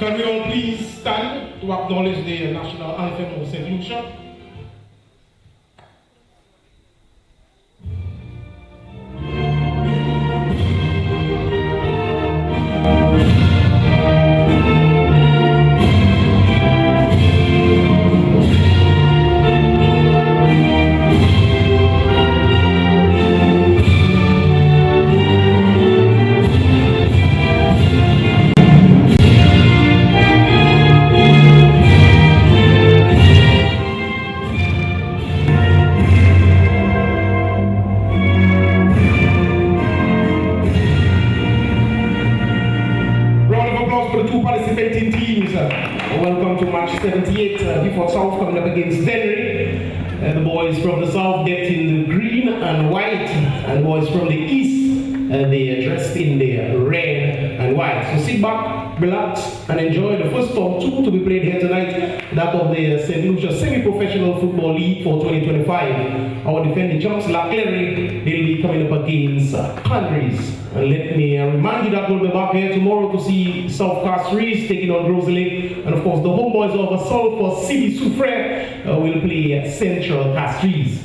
Can we all please stand to acknowledge the national anthem of St. Lucia? Participating teams. Welcome to match 78, Vieux Fort South coming up against DENNERY. The boys from the south get in the green and white, and the boys from the east, they are dressed in the red and white. So sit back, relax, and enjoy the first of two to be played here tonight, that of the St. Lucia Semi-Professional Football League for 2025. Our defending champs, Lucia, they'll be coming up against Canaries. And let me remind you that we'll be back here tomorrow to see South Castries taking on Rosalie. And of course, the homeboys of Sulphur City Soufre will play at Central Castries.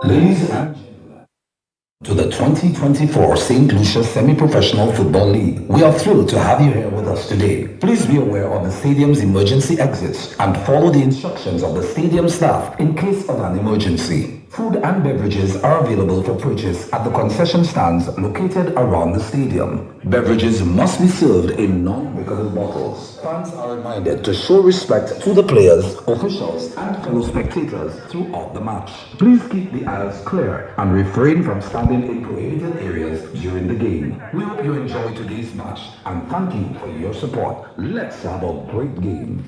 Ladies and gentlemen, to the 2024 St. Lucia Semi-Professional Football League. We are thrilled to have you here with us today. Please be aware of the stadium's emergency exits and follow the instructions of the stadium staff in case of an emergency. Food and beverages are available for purchase at the concession stands located around the stadium. Beverages must be served in non-breakable bottles. Fans are reminded to show respect to the players, officials, and fellow spectators throughout the match. Please keep the aisles clear and refrain from standing in prohibited areas during the game. We hope you enjoy today's match and thank you for your support. Let's have a great game.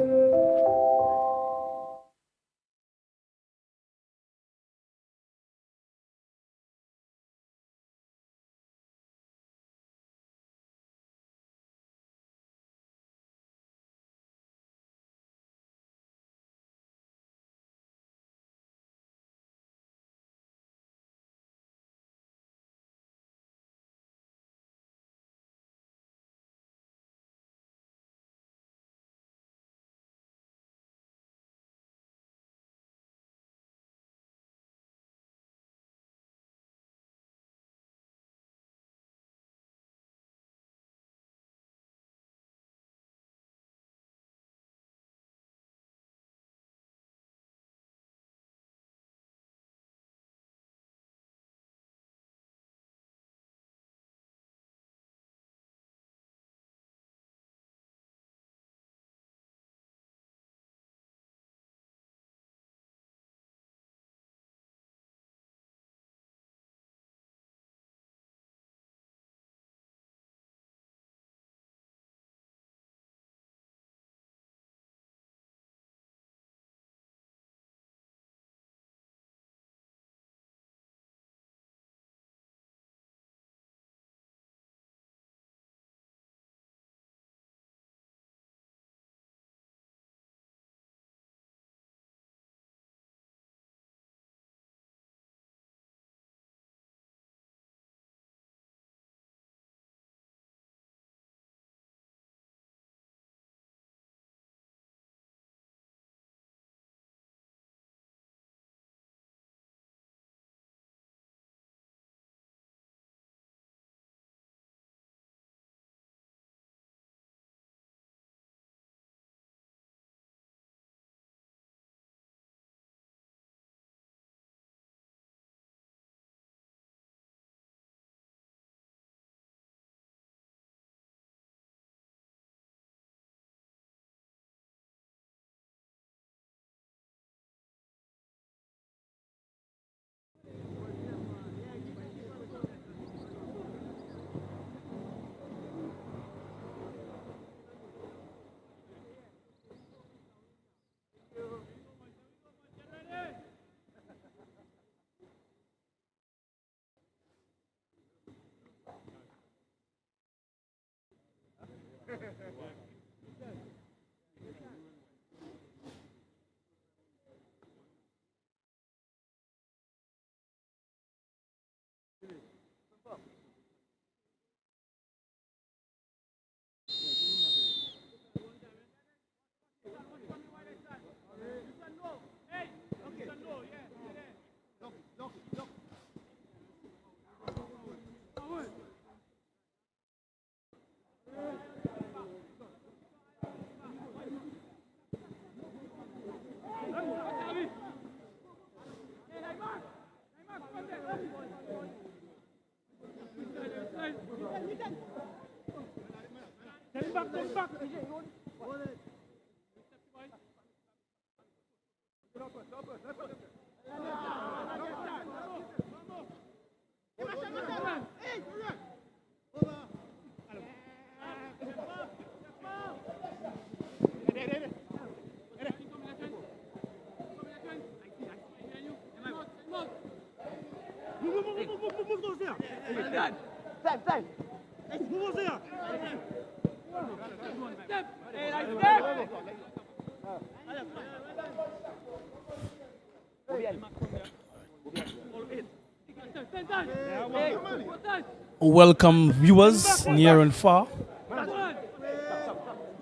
Welcome viewers near and far.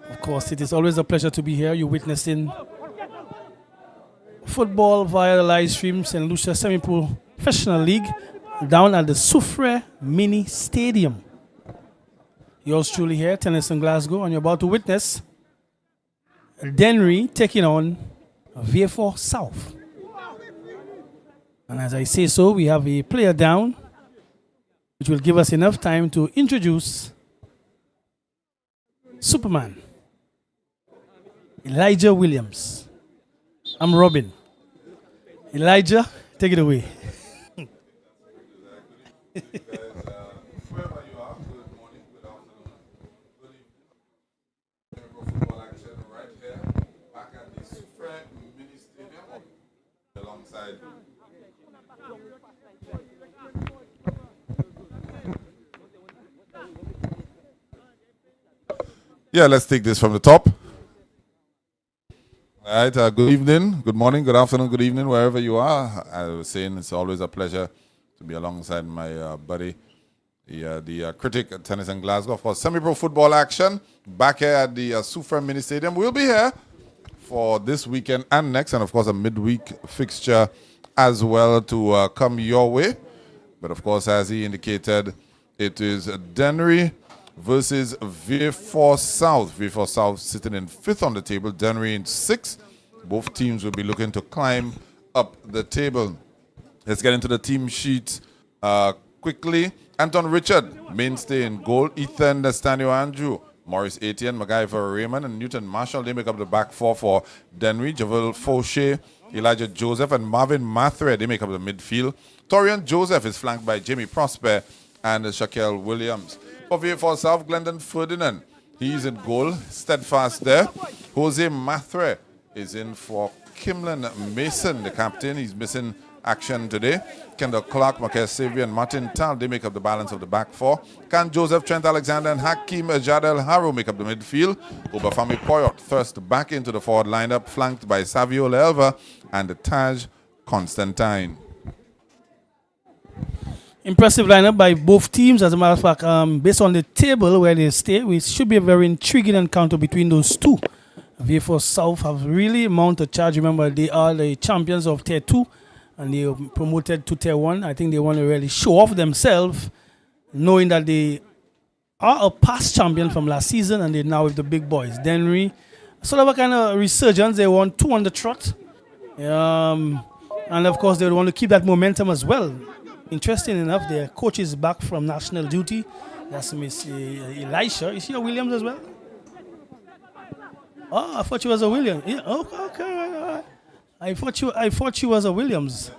Of course, it is always a pleasure to be here. You're witnessing football via the live stream St. Lucia Semi-Professional League down at the Soufre Mini Stadium. Yours truly here, Tennis in Glasgow, and you're about to witness DENNERY taking on Vieux Fort South. And as I say so, we have a player down, which will give us enough time to introduce Superman, Elijah Williams. I'm Robin. Elijah, take it away. Wherever you are, good morning, good afternoon, good evening. Football action right here, back at the Suffre Mini Stadium, alongside. Yeah, let's take this from the top. All right, good evening, good morning, good afternoon, good evening, wherever you are. I was saying it's always a pleasure to be alongside my buddy, the critic at Tennis in Glasgow for semi-pro football action back here at the Suffre Mini Stadium. We'll be here for this weekend and next, and of course a midweek fixture as well to come your way. But of course, as he indicated, it is DENNERY versus Vieux Fort South. Vieux Fort South sitting in 5th on the table, DENNERY in 6th. Both teams will be looking to climb up the table. Let's get into the team sheet quickly. Anton Richard, mainstay in goal. Ethan Destanio Andrew, Maurice Etienne, MacGyver Raymond, and Newton Marshall. They make up the back four for DENNERY. Javel Fauché, Elijah Joseph, and Marvin Mathre. They make up the midfield. Torian Joseph is flanked by Jamie Prosper and Shaquille Williams. For Vieux Fort South, Glendon Ferdinand, he's in goal, steadfast there. Jose Mathre is in for Kimlan Mason, the captain. He's missing action today. Kendall Clark, Marquez Xavier, and Martin Tal, they make up the balance of the back four. Can Joseph, Trent Alexander, and Hakim Jadel Harrow make up the midfield. Obafemi Poyot thrust back into the forward lineup, flanked by Savio Leelva and Taj Constantine. Impressive lineup by both teams. As a matter of fact, based on the table where they stay, it should be a very intriguing encounter between those two. Vieux Fort South have really mounted a charge. Remember, they are the champions of Tier 2 and they are promoted to Tier 1. I think they want to really show off themselves, knowing that they are a past champion from last season and they're now with the big boys. DENNERY, sort of a kind of resurgence. They won 2 on the trot. And of course, they want to keep that momentum as well. Interesting enough, their coach is back from national duty. That's Miss Elisha. Is she a Williams as well? Oh, I thought she was a Williams. Yeah, okay, all right. I thought she was a Williams.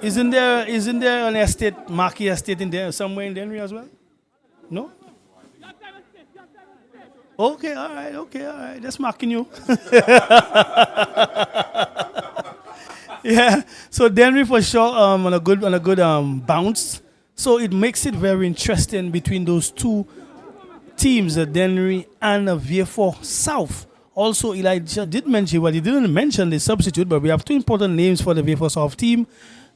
Isn't there an estate, Marquis estate in there somewhere in DENNERY as well? No? Okay, all right. That's marking you. Yeah, so DENNERY for sure on a good bounce. So it makes it very interesting between those two teams, DENNERY and Vieux Fort South. Also, Elijah did mention, well, he didn't mention the substitute, but we have 2 important names for the Vieux Fort South team.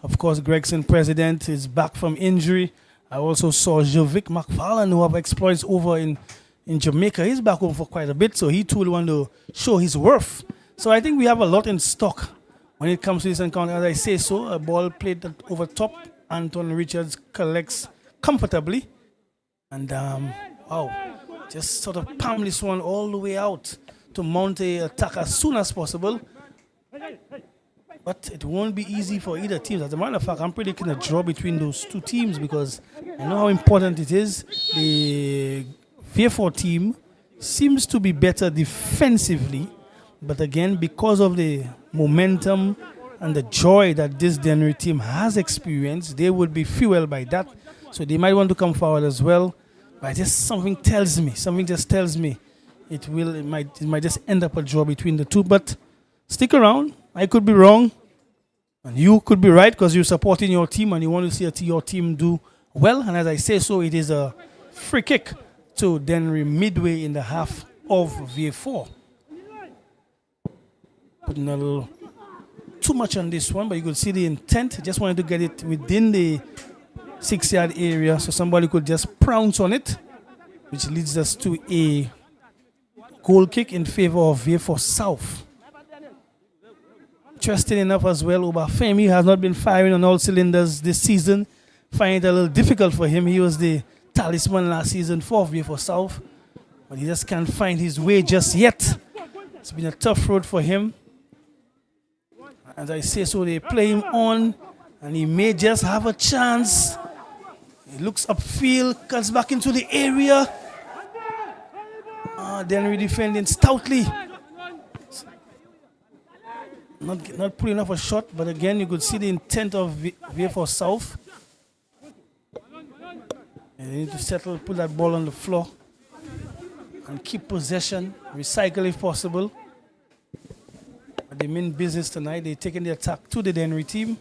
Of course, Gregson President is back from injury. I also saw Jovic McFarlane, who have exploits over in Jamaica. He's back home for quite a bit, so he too will want to show his worth. So I think we have a lot in stock when it comes to this encounter. As I say so, a ball played over top. Anton Richards collects comfortably. And, wow, just sort of palm this one all the way out to mount a attack as soon as possible. But it won't be easy for either team. As a matter of fact, I'm predicting a draw between those two teams because I know how important it is. The Vieux Fort team seems to be better defensively. But again, because of the momentum and the joy that this DENNERY team has experienced, they would be fueled by that. So they might want to come forward as well. But just something just tells me it might just end up a draw between the two. But stick around. I could be wrong. And you could be right because you're supporting your team and you want to see your team do well. And as I say so, it is a free kick to DENNERY midway in the half of Vieux Fort. Putting a little too much on this one, but you could see the intent. Just wanted to get it within the 6-yard area so somebody could just pounce on it, which leads us to a goal kick in favor of Vieux Fort South. Interesting enough as well, Obafemi has not been firing on all cylinders this season. Find it a little difficult for him. He was the talisman last season for Vieux Fort South, but he just can't find his way just yet. It's been a tough road for him. As I say so, they play him on, and he may just have a chance. He looks upfield, cuts back into the area. Dennery defending stoutly. Not pulling off a shot, but again, you could see the intent of Vieux Fort South. And they need to settle, put that ball on the floor, and keep possession, recycle if possible. But they mean business tonight. They're taking the attack to the Dennery team.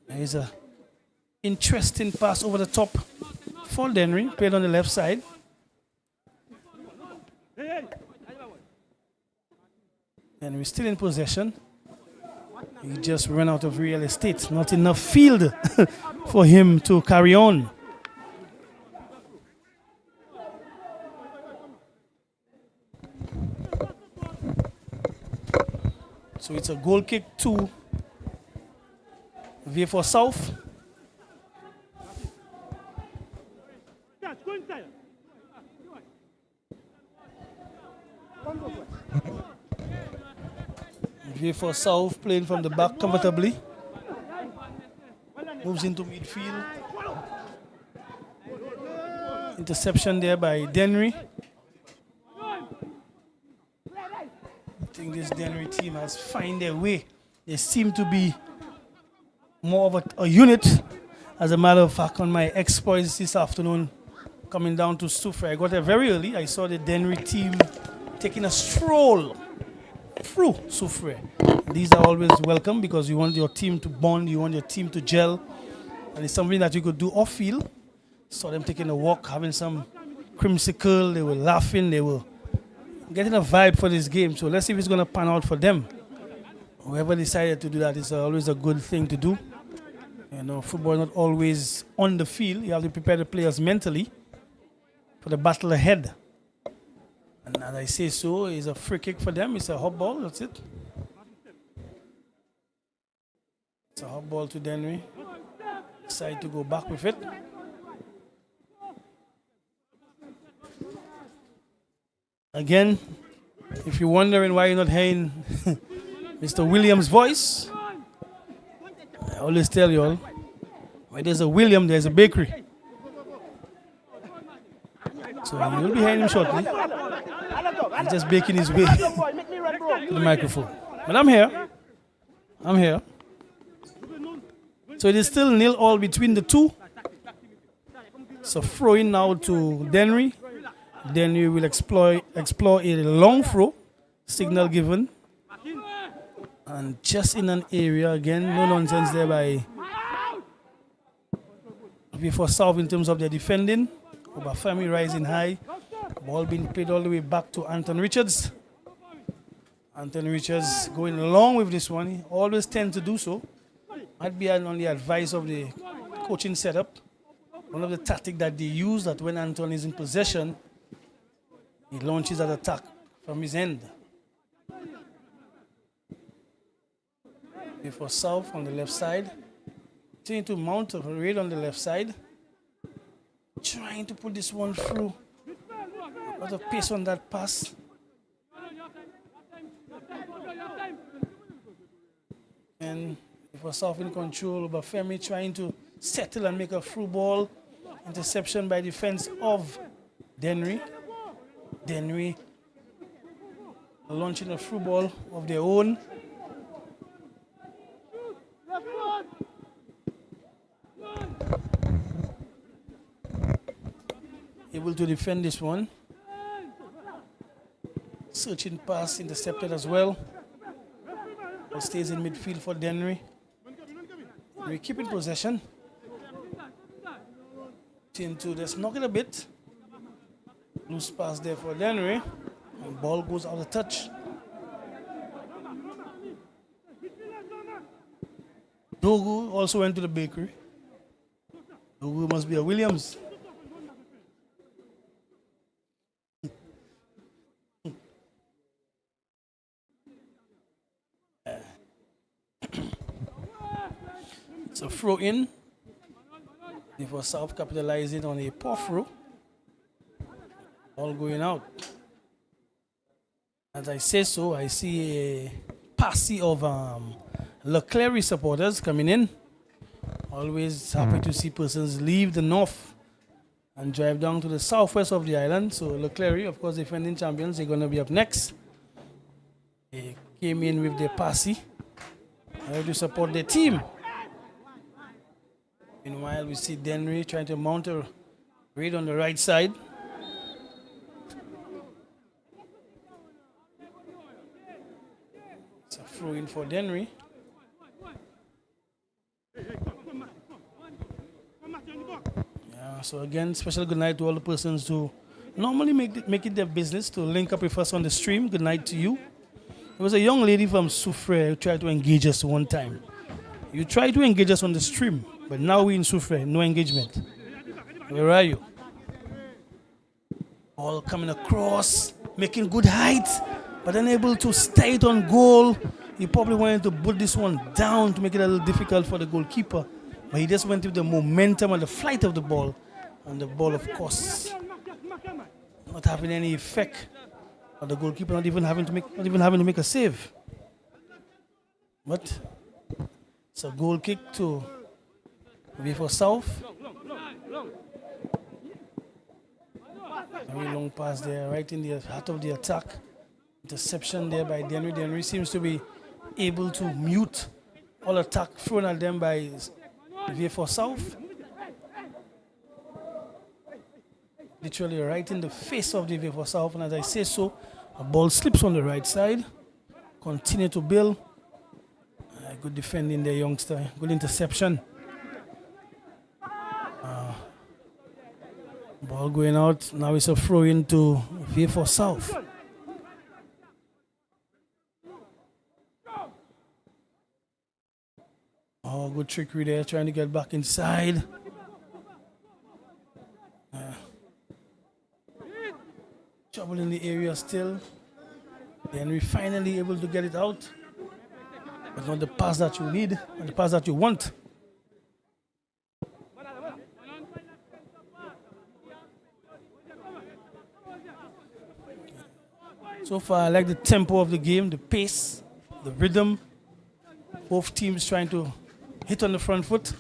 There's a interesting pass over the top for Dennery, played on the left side. And we're still in possession. He just ran out of real estate. Not enough field for him to carry on. So it's a goal kick to Vieux Fort South. Vieux Fort South playing from the back comfortably. Moves into midfield. Interception there by Dennery. I think this Dennery team has found their way. They seem to be more of a unit. As a matter of fact, on my exploits this afternoon, coming down to Soufrière, I got there very early. I saw the Dennery team taking a stroll through Soufrière. These are always welcome because you want your team to bond, you want your team to gel, and it's something that you could do off field. Saw them taking a walk, having some creamsicle, they were laughing, they were getting a vibe for this game. So let's see if it's going to pan out for them. Whoever decided to do that is always a good thing to do. You know, football is not always on the field. You have to prepare the players mentally for the battle ahead. And as I say so, it's a free kick for them. It's a hot ball, that's it. It's a hot ball to Dennery. Decide to go back with it. Again, if you're wondering why you're not hearing Mr. Williams' voice, I always tell you all, where there's a William, there's a bakery. So you'll be hearing him shortly. He's just baking his way to the microphone. But I'm here. I'm here. So it is still 0-0 between the two. So throwing now to Dennery. Dennery will explore a long throw. Signal given. And just in an area, again, no nonsense there by Vieux Fort South in terms of their defending. Obafemi rising high. Ball being played all the way back to Anton Richards. Anton Richards going along with this one. He always tends to do so. Might be on the advice of the coaching setup. One of the tactics that they use, that when Anton is in possession, he launches that attack from his end. Vieux Fort South on the left side. Trying to mount a raid on the left side. Trying to put this one through. A lot of pace on that pass. And Vieux Fort South in control. Obafemi trying to settle and make a through ball. Interception by defense of Dennery. Dennery launching a through ball of their own. Able to defend this one. Searching pass intercepted as well. Ball stays in midfield for Dennery. We keep in possession. Into just knock it a bit. Loose pass there for Dennery. And ball goes out of touch. Dogu also went to the bakery. Dogu must be a Williams. So throw in. Vieux Fort South capitalizing on a poor throw. All going out. As I say so, I see a posse of Leclerc supporters coming in. Always happy to see persons leave the north and drive down to the southwest of the island. So Leclerc, of course, defending champions, they're going to be up next. They came in with their posse to support their team. Meanwhile, we see DENNERY trying to mount a raid on the right side. It's a throw in for DENNERY. Yeah, so again, special good night to all the persons who normally make it their business to link up with us on the stream. Good night to you. There was a young lady from Soufrière who tried to engage us one time. You tried to engage us on the stream, but now we're in Soufrière, no engagement. Where are you? All coming across, making good height, but unable to stay it on goal. He probably wanted to put this one down to make it a little difficult for the goalkeeper, but he just went with the momentum and the flight of the ball, and the ball, of course, not having any effect. Or the goalkeeper not even having to make a save. But it's a goal kick to Vieux Fort South. Very long pass there, right in the heart of the attack. Interception there by DENNERY. DENNERY seems to be able to mute all attack thrown at them by Vieux Fort South. Literally right in the face of the Vieux Fort South, and as I say so, a ball slips on the right side. Continue to build. Good defending there, youngster. Good interception. Ball going out. Now it's a throw into Vieux Fort South. Oh, good trickery there, trying to get back inside. Trouble in the area still. DENNERY finally able to get it out. But not the pass that you need and the pass that you want. So far, I like the tempo of the game, the pace, the rhythm. Both teams trying to hit on the front foot,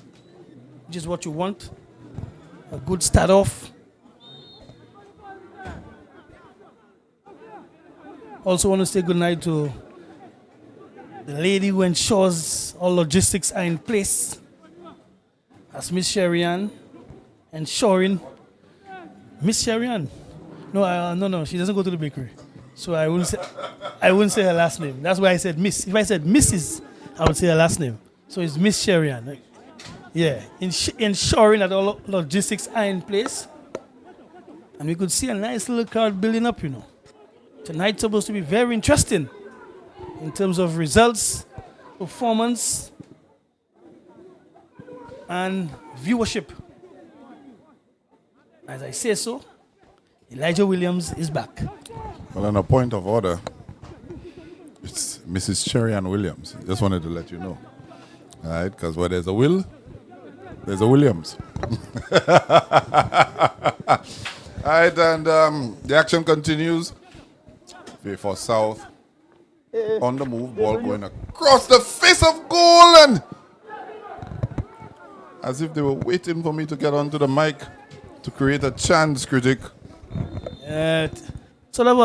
which is what you want. A good start off. Also want to say good night to the lady who ensures all logistics are in place. That's Miss Sherian. Ensuring. Miss Sherian. No, she doesn't go to the bakery. So I wouldn't say her last name. That's why I said Miss. If I said Mrs., I would say her last name. So it's Miss Sherian. Yeah, ensuring that all logistics are in place. And we could see a nice little crowd building up, Tonight's supposed to be very interesting in terms of results, performance, and viewership. As I say so, Elijah Williams is back. Well, on a point of order, it's Mrs. Sherian Williams. Just wanted to let you know. All right, because where there's a Will, there's a Williams. All right, and the action continues. Vieux Fort South on the move, ball going across the face of goal, and as if they were waiting for me to get onto the mic to create a chance, critic. Sort of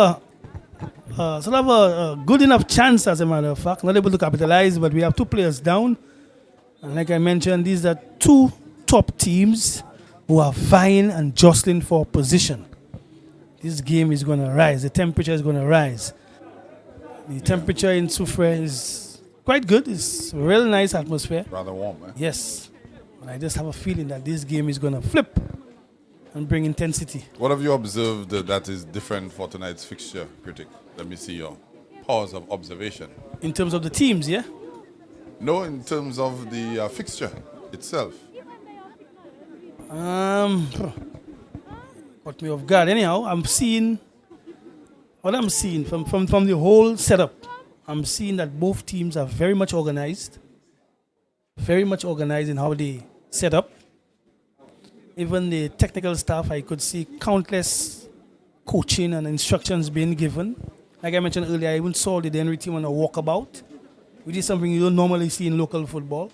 a good enough chance, as a matter of fact. Not able to capitalize, but we have two players down. And like I mentioned, these are two top teams who are vying and jostling for position. This game is going to rise. The temperature is going to rise. The temperature in Soufrière is quite good. It's a real nice atmosphere. Rather warm, eh? Yes. And I just have a feeling that this game is going to flip and bring intensity. What have you observed that is different for tonight's fixture, critic? Let me see your pause of observation. In terms of the teams, yeah? No, in terms of the fixture itself. Caught me off guard. Anyhow, I'm seeing from the whole setup. I'm seeing that both teams are very much organized in how they set up. Even the technical staff, I could see countless coaching and instructions being given Like I mentioned earlier, I even saw the DENNERY team on a walkabout, which is something you don't normally see in local football.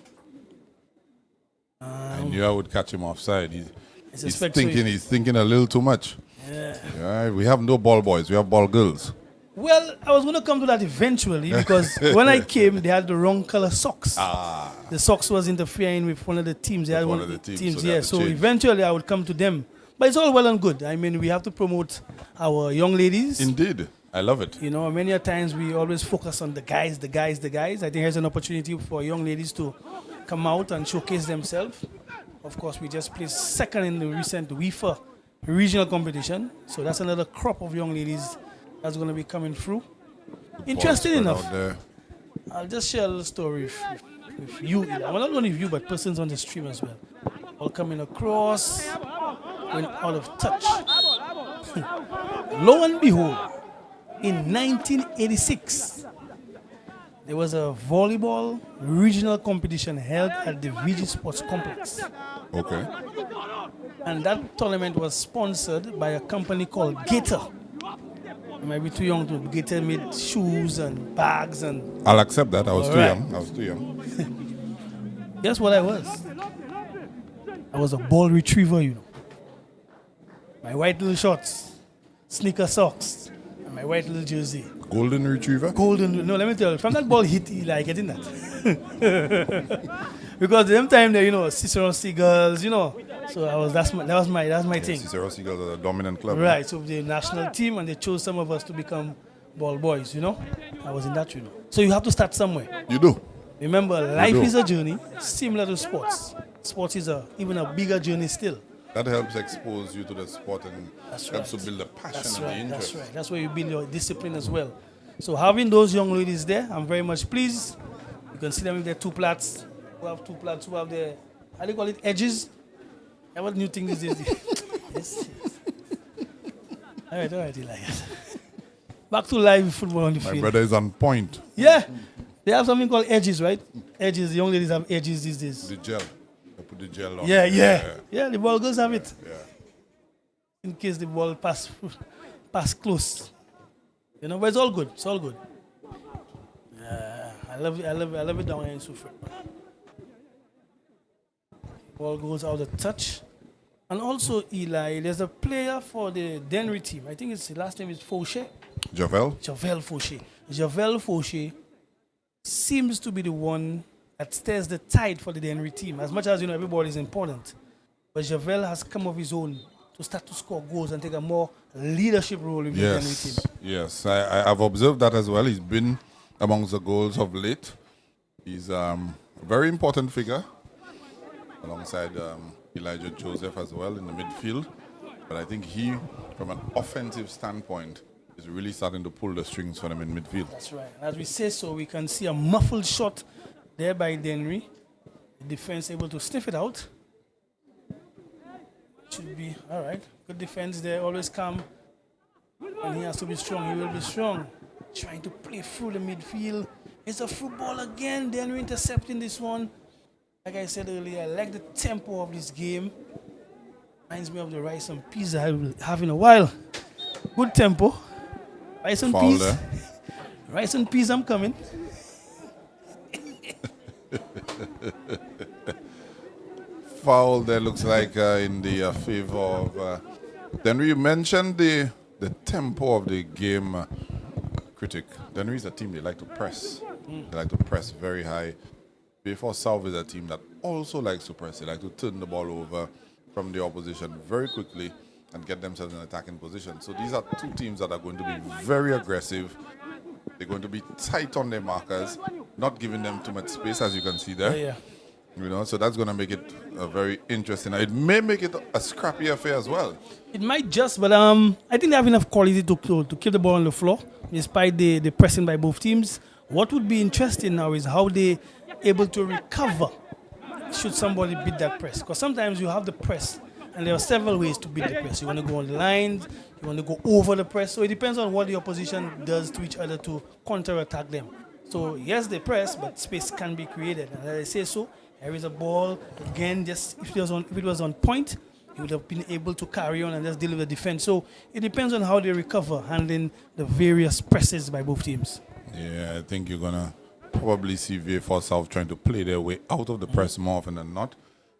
I knew I would catch him offside. He's suspect so. he's thinking a little too much. Yeah. We have no ball boys, we have ball girls. Well, I was going to come to that eventually because when I came, they had the wrong color socks. The socks was interfering with one of the teams. They had one of the teams, so yeah. So eventually I would come to them. But it's all well and good. I mean, we have to promote our young ladies. Indeed. I love it. You know, many a times we always focus on the guys. I think here's an opportunity for young ladies to come out and showcase themselves. Of course, we just placed second in the recent WIFA regional competition. So that's another crop of young ladies that's going to be coming through. Interesting enough. I'll just share a little story with you. Well, not only with you, but persons on the stream as well. All coming across, going out of touch. Lo and behold, in 1986, there was a volleyball regional competition held at the VG Sports Complex. Okay. And that tournament was sponsored by a company called Gator. You might be too young to. Gator made shoes and bags and. I'll accept that. I was too young. Guess what I was? I was a ball retriever, you know. My white little shorts, sneaker socks, and my white little jersey. Golden retriever? No, let me tell you, from that ball hit, like getting that. Because them time there, you know, Cicero Seagulls, you know. So that was my thing. Cicero Seagulls are a dominant club. Right, so the national team, and they chose some of us to become ball boys, you know. I was in that, you know. So you have to start somewhere. You do. Remember, life is a journey similar to sports. Sports is even a bigger journey still. That helps expose you to the sport and helps to build the passion and the interest. That's right. That's where you build your discipline as well. So having those young ladies there, I'm very much pleased. You can see them with their two plats. Who have two plats, who have their, how do you call it, edges? And what new thing is this? Yes. All right, Elias. Back to live football on the field. My brother is on point. Yeah. They have something called edges, right? Edges. The young ladies have edges these days. The gel. They put the gel on. Yeah, the ball girls have it. Yeah. In case the ball pass close. You know, but it's all good. It's all good. I love it down here in Suffolk. Ball goes out of touch. And also, Eli, there's a player for the DENNERY team. I think his last name is Fauché. Javel Fauché. Javel Fauché seems to be the one that stirs the tide for the DENNERY team. As much as, you know, everybody is important. But Javel has come of his own to start to score goals and take a more leadership role in the DENNERY team. Yes, I've observed that as well. He's been amongst the goals of late. He's a very important figure alongside Elijah Joseph as well in the midfield. But I think he, from an offensive standpoint, is really starting to pull the strings for them in midfield. That's right. As we say so, we can see a muffled shot there by DENNERY. The defense able to sniff it out. Should be all right. Good defense there, always calm. And he has to be strong. He will be strong. Trying to play through the midfield. It's a football again. DENNERY intercepting this one. Like I said earlier, I like the tempo of this game. Reminds me of the rice and peas I will have in a while. Good tempo. Rice and peas. There. Rice and peas, I'm coming. Foul there looks like in the favor of DENNERY. You mentioned the tempo of the game, Critic. DENNERY is a team they like to press. They like to press very high. Vieux Fort South is a team that also likes to press. They like to turn the ball over from the opposition very quickly and get themselves in attacking position. So these are two teams that are going to be very aggressive. They're going to be tight on their markers, not giving them too much space, as you can see there. Yeah. You know, so that's going to make it very interesting. It may make it a scrappy affair as well. It might just, but I think they have enough quality to keep the ball on the floor, despite the pressing by both teams. What would be interesting now is how they able to recover should somebody beat that press. Because sometimes you have the press, and there are several ways to beat the press. You want to go on the lines, you want to go over the press. So it depends on what the opposition does to each other to counter-attack them. So yes, they press, but space can be created. And as I say so, there is a ball again. Just if it was on point, he would have been able to carry on and just deal with the defense. So it depends on how they recover, handling the various presses by both teams. Yeah, I think you're going to probably see Vieux Fort South trying to play their way out of the press more often than not.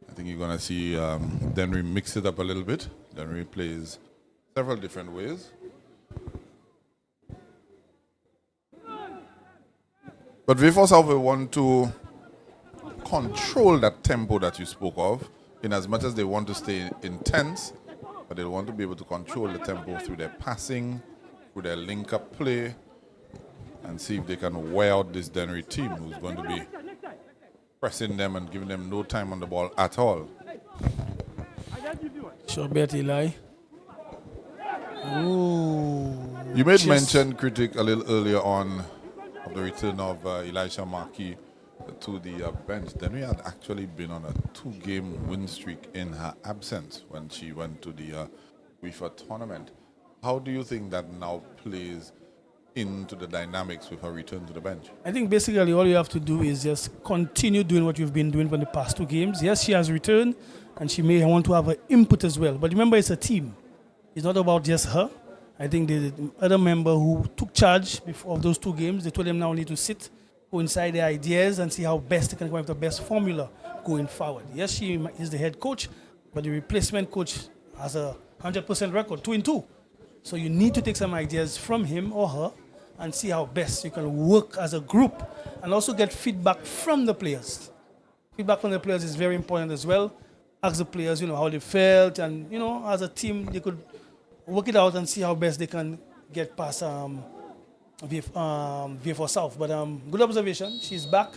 I think you're going to see DENNERY mix it up a little bit. DENNERY plays several different ways. But Vieux Fort South will want to control that tempo that you spoke of, in as much as they want to stay intense, but they'll want to be able to control the tempo through their passing, through their link-up play, and see if they can wear out this DENNERY team, who's going to be pressing them and giving them no time on the ball at all. Short bet, Eli. Ooh. You made mention, Critic, a little earlier on of the return of Elisha Markey to the bench. DENNERY had actually been on a 2-game win streak in her absence when she went to the UEFA tournament. How do you think that now plays into the dynamics with her return to the bench? I think basically all you have to do is just continue doing what you've been doing for the past 2 games. Yes, she has returned, and she may want to have her input as well. But remember, it's a team. It's not about just her. I think the other member who took charge of those 2 games, they told them now need to sit, go inside their ideas and see how best they can come up with the best formula going forward. Yes, she is the head coach, but the replacement coach has a 100% record, 2-2. So you need to take some ideas from him or her and see how best you can work as a group, and also get feedback from the players. Feedback from the players is very important as well. Ask the players, how they felt, and, as a team, they could work it out and see how best they can get past Vieux Fort South. But good observation. She's back,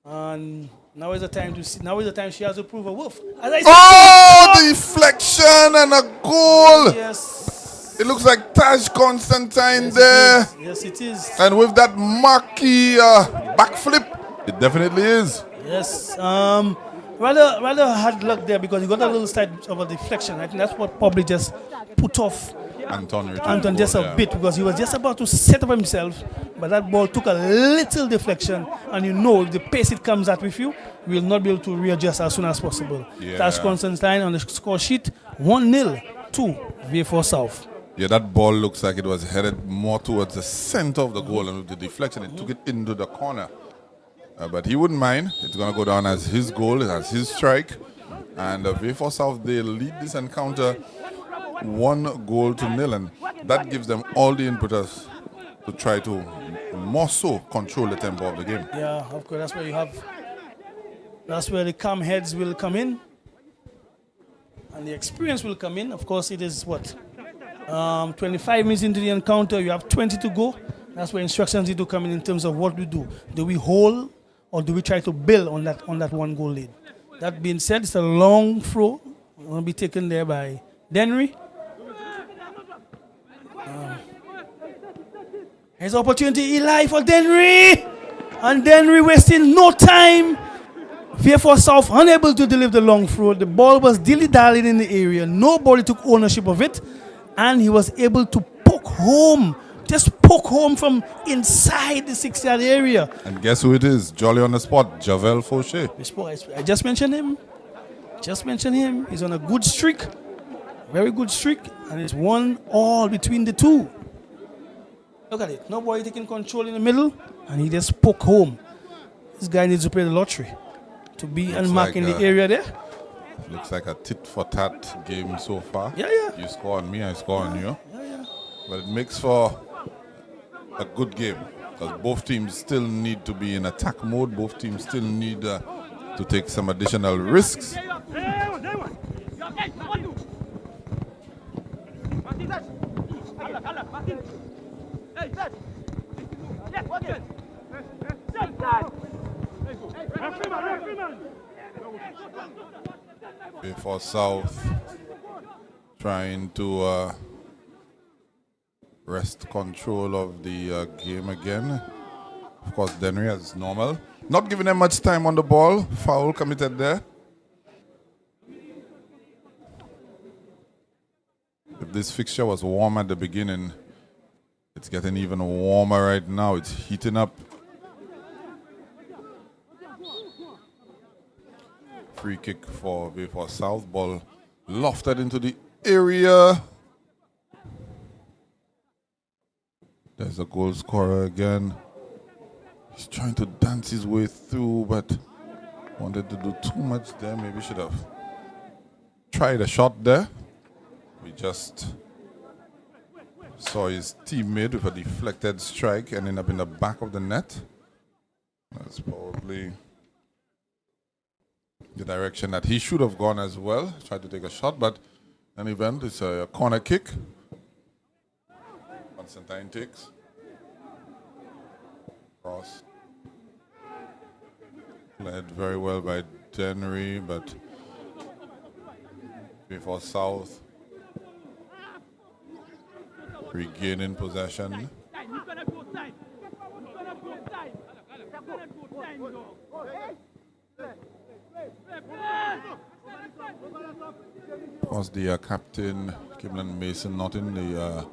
and now is the time to see. Now is the time she has to prove her worth. As I said, deflection and a goal! Yes. It looks like Taj Constantine there. Yes, it is. And with that Markey backflip, it definitely is. Yes. Rather hard luck there because he got a little side of a deflection. I think that's what probably just put off Anton just a bit, because he was just about to set up himself, but that ball took a little deflection, and if the pace it comes at with you, we will not be able to readjust as soon as possible. Yeah. Tash Constantine on the score sheet, 1-0 to Vieux Fort South. Yeah, that ball looks like it was headed more towards the center of the goal, and with the deflection, it took it into the corner. But he wouldn't mind. It's going to go down as his goal, as his strike. And Vieux Fort South, they lead this encounter 1-0, and that gives them all the impetus to try to more so control the tempo of the game. Yeah, of course, that's where the calm heads will come in, and the experience will come in. Of course, it is 25 minutes into the encounter, you have 20 to go. That's where instructions need to come in terms of what we do. Do we hold, or do we try to build on that 1-goal lead? That being said, it's a long throw. It's going to be taken there by DENNERY. Here's opportunity, Eli, for DENNERY. And DENNERY wasting no time. Vieux Fort South unable to deliver the long throw. The ball was dilly-dallying in the area. Nobody took ownership of it. And he was able to poke home from inside the 6-yard area. And guess who it is? Jolly on the spot, Javel Fauché. I just mentioned him. He's on a good streak. Very good streak. And it's 1-1 between the two. Look at it. Nobody taking control in the middle. And he just poke home. This guy needs to play the lottery to be unmarked in the area there. Looks like a tit-for-tat game so far. Yeah. You score on me, I score on you. Yeah. But it makes for a good game, because both teams still need to be in attack mode. Both teams still need to take some additional risks. Vieux Fort South trying to wrest control of the game again. Of course, DENNERY as normal. Not giving them much time on the ball. Foul committed there. If this fixture was warm at the beginning, it's getting even warmer right now. It's heating up. Free kick for Vieux Fort South. Ball lofted into the area. There's a goal scorer again. He's trying to dance his way through, but wanted to do too much there. Maybe should have tried a shot there. We just saw his teammate with a deflected strike ending up in the back of the net. That's probably the direction that he should have gone as well. Tried to take a shot, but in any event, it's a corner kick. Constantine takes. Cross. Played very well by DENNERY, but Vieux Fort South regaining possession. Of course, the captain, Kimlan Mason, not in the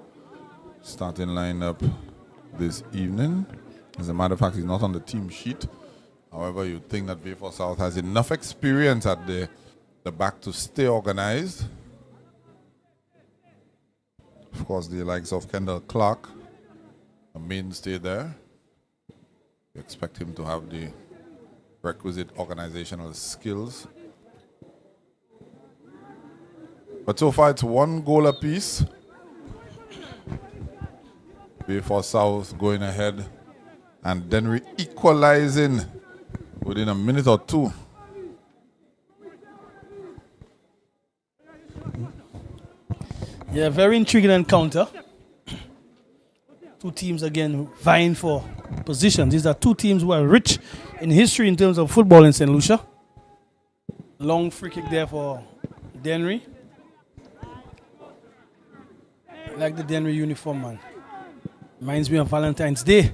starting lineup this evening. As a matter of fact, he's not on the team sheet. However, you'd think that Vieux Fort South has enough experience at the back to stay organized. Of course, the likes of Kendall Clark, a mainstay there. You expect him to have the requisite organizational skills. But so far, it's 1 goal apiece. Vieux Fort South going ahead, and DENNERY equalizing within a minute or two. Yeah, very intriguing encounter. Two teams again vying for position. These are two teams who are rich in history in terms of football in St. Lucia. Long free kick there for DENNERY. I like the DENNERY uniform, man. Reminds me of Valentine's Day.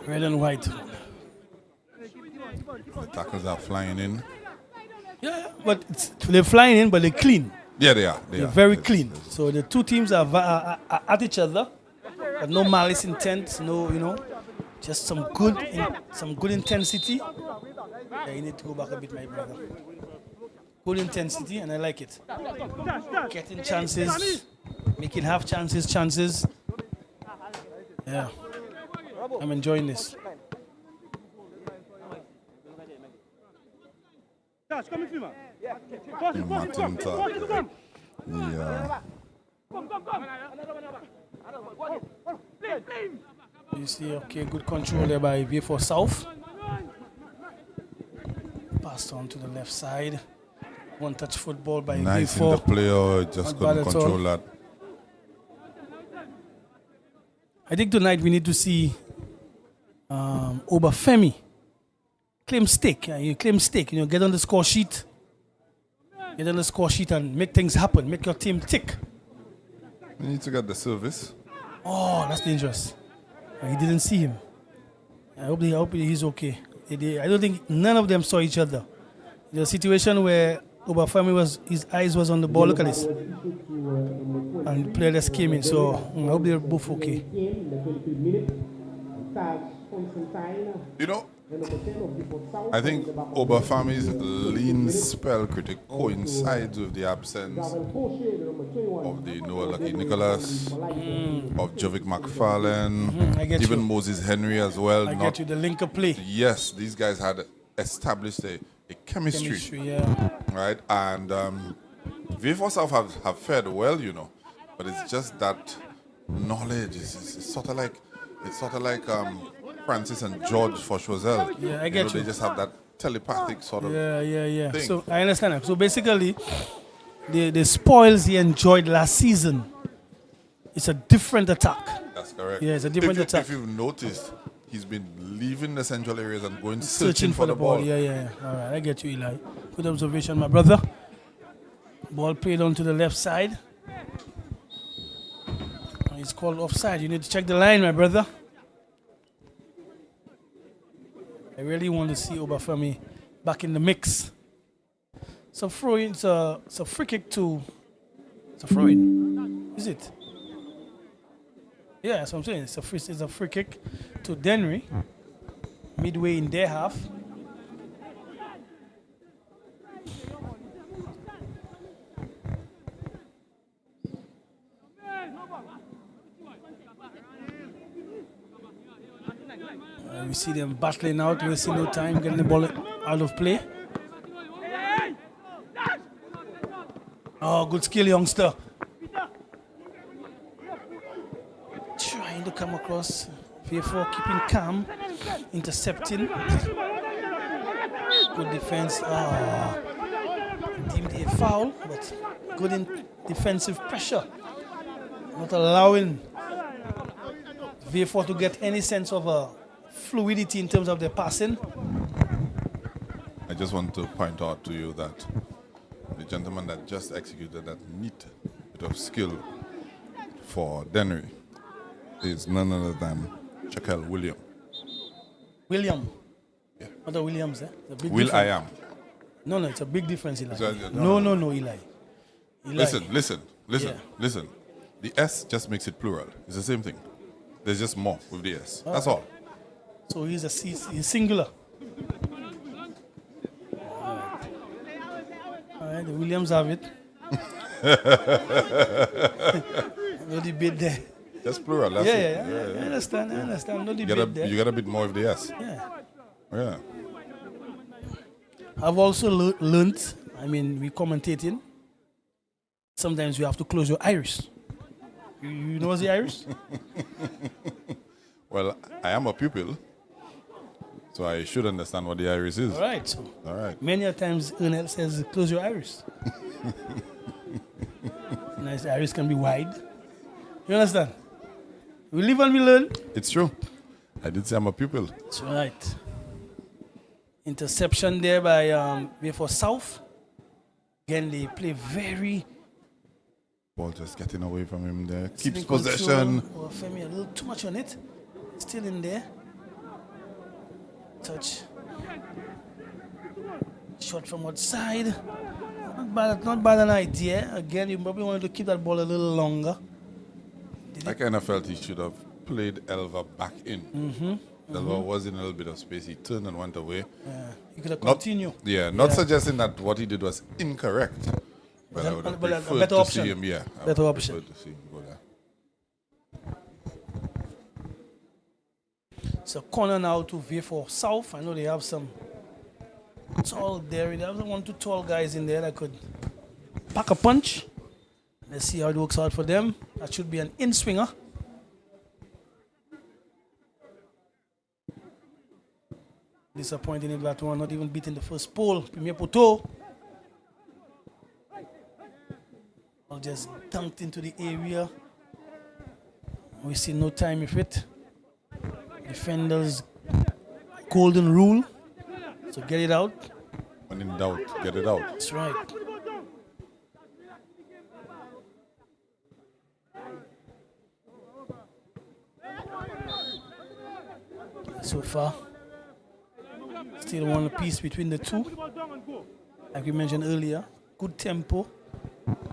Red and white. The tackles are flying in. Yeah, but they're flying in, but they're clean. Yeah, they are. They're very clean. So the two teams are at each other, but no malice intent, no, just some good intensity. Yeah, you need to go back a bit, my brother. Good intensity, and I like it. Getting chances, making half chances. Yeah, I'm enjoying this. Martin You see, okay, good control there by Vieux Fort South. Passed on to the left side. One touch football by nice Vieux Fort. in the player, just couldn't control that. I think tonight we need to see Obafemi claim stake. Yeah, you claim stake. Get on the score sheet. Get on the score sheet and make things happen. Make your team tick. You need to get the service. Oh, that's dangerous. He didn't see him. I hope he's okay. I don't think none of them saw each other. The situation where Obafemi his eyes was on the ball. Look at this. And the player just came in. So I hope they're both okay. I think Obafemi's lean spell critic coincides with the absence of the Noah Lucky Nicholas, of Jovic McFarlane, even Moses Henry as well. I get you, the linker play. Yes, these guys had established a chemistry, yeah. Right? And Vieux Fort South have fared well, but it's just that knowledge. It's sort of like Francis and George for Choiseul. Yeah, I get you. They just have that telepathic sort of thing. So I understand that. So basically, the spoils he enjoyed last season, it's a different attack. That's correct. Yeah, it's a different attack. If you've noticed, he's been leaving the central areas and going searching for the ball. Yeah. All right, I get you, Eli. Good observation, my brother. Ball played onto the left side. It's called offside. You need to check the line, my brother. I really want to see Obafemi back in the mix. So throw-in, it's a free kick to... It's a throw-in. Is it? Yeah, that's what I'm saying. It's a free kick to DENNERY. Midway in their half. We see them battling out, wasting no time, getting the ball out of play. Oh, good skill, youngster. Trying to come across. Vieux Fort keeping calm, intercepting. Good defense. Deemed a foul, but good in defensive pressure. Not allowing Vieux Fort to get any sense of fluidity in terms of their passing. I just want to point out to you that the gentleman that just executed that neat bit of skill for Dennery is none other than Shaquille William. William. Yeah. Other Williams, eh? The big Will I difference. am. No, it's a big difference, Eli. So, No, Eli. Listen. Yeah. The S just makes it plural. It's the same thing. There's just more with the S. That's all. So he's singular. All right, the Williams have it. No debate there. Just plural. That's Yeah, it. I understand. No You debate there. got a bit more of the S. Yeah. Yeah. I've also learned, we commentating, sometimes you have to close your iris. You know what's the iris? Well, I am a pupil, so I should understand what the iris is. All right. So All right. many a times Ernest says close your iris. Nice iris can be wide. You understand? We live and we learn. It's true. I did say I'm a pupil. That's right. Interception there by Vieux Fort South. Again, they play very Ball just getting away from him there. Keeps in possession. control. Oh, Femi, a little too much on it. Still in there. Touch. Shot from outside. Not bad an idea. Again, you probably wanted to keep that ball a little longer. I kind of felt he should have played Elva back in. Elva was in a little bit of space. He turned and went away. Yeah, he could have continued. Not suggesting that what he did was incorrect. But I would have but a preferred better to option. see him. Yeah, I Better would have option. preferred to see him go there. So corner now to Vieux Fort South. I know they have some tall there. They have 1 2 tall guys in there that could pack a punch. Let's see how it works out for them. That should be an in-swinger. Disappointing if that one not even beating the first pole. Premier Poteau. Ball just dunked into the area. We see no time with it. Defenders golden rule. So get it out. When in doubt, get it out. That's right. So far, still one apiece between the two. Like we mentioned earlier, good tempo,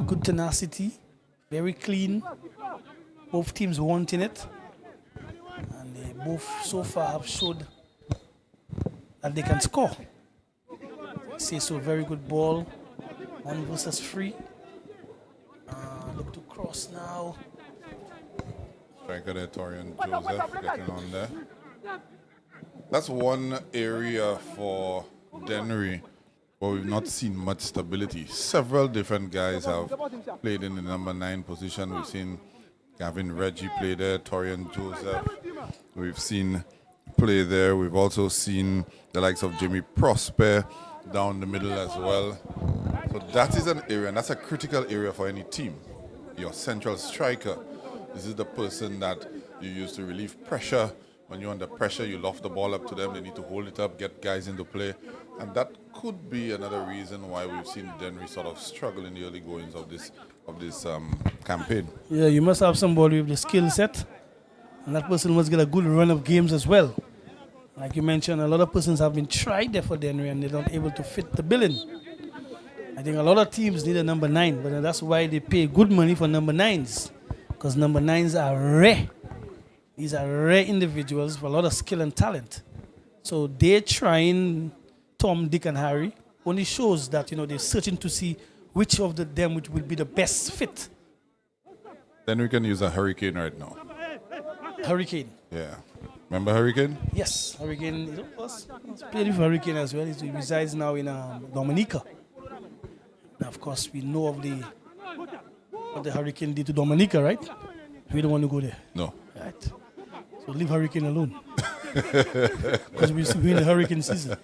good tenacity, very clean. Both teams wanting it. And they both so far have showed that they can score. Say so, very good ball. 1 versus 3. Look to cross now. Striker there, Torian Joseph getting on there. That's one area for Dennery where we've not seen much stability. Several different guys have played in the number 9 position. We've seen Gavin Reggie play there, Torian Joseph. We've seen play there. We've also seen the likes of Jimmy Prosper down the middle as well. So that is an area, and that's a critical area for any team. Your central striker. This is the person that you use to relieve pressure. When you're under pressure, you loft the ball up to them. They need to hold it up, get guys into play. And that could be another reason why we've seen Dennery sort of struggle in the early goings of this campaign. Yeah, you must have somebody with the skill set. And that person must get a good run of games as well. Like you mentioned, a lot of persons have been tried there for Dennery and they're not able to fit the billing. I think a lot of teams need a number 9, but that's why they pay good money for number 9s. Because number 9s are rare. These are rare individuals with a lot of skill and talent. So they're trying Tom, Dick, and Harry. Only shows that, they're searching to see which of them which will be the best fit. Then we can use a hurricane right now. Hurricane. Yeah. Remember Hurricane? Yes, Hurricane was played with Hurricane as well. He resides now in Dominica. Now, of course, we know of what the Hurricane did to Dominica, right? We don't want to go there. No. Right. So leave Hurricane alone. Because we're in the hurricane season.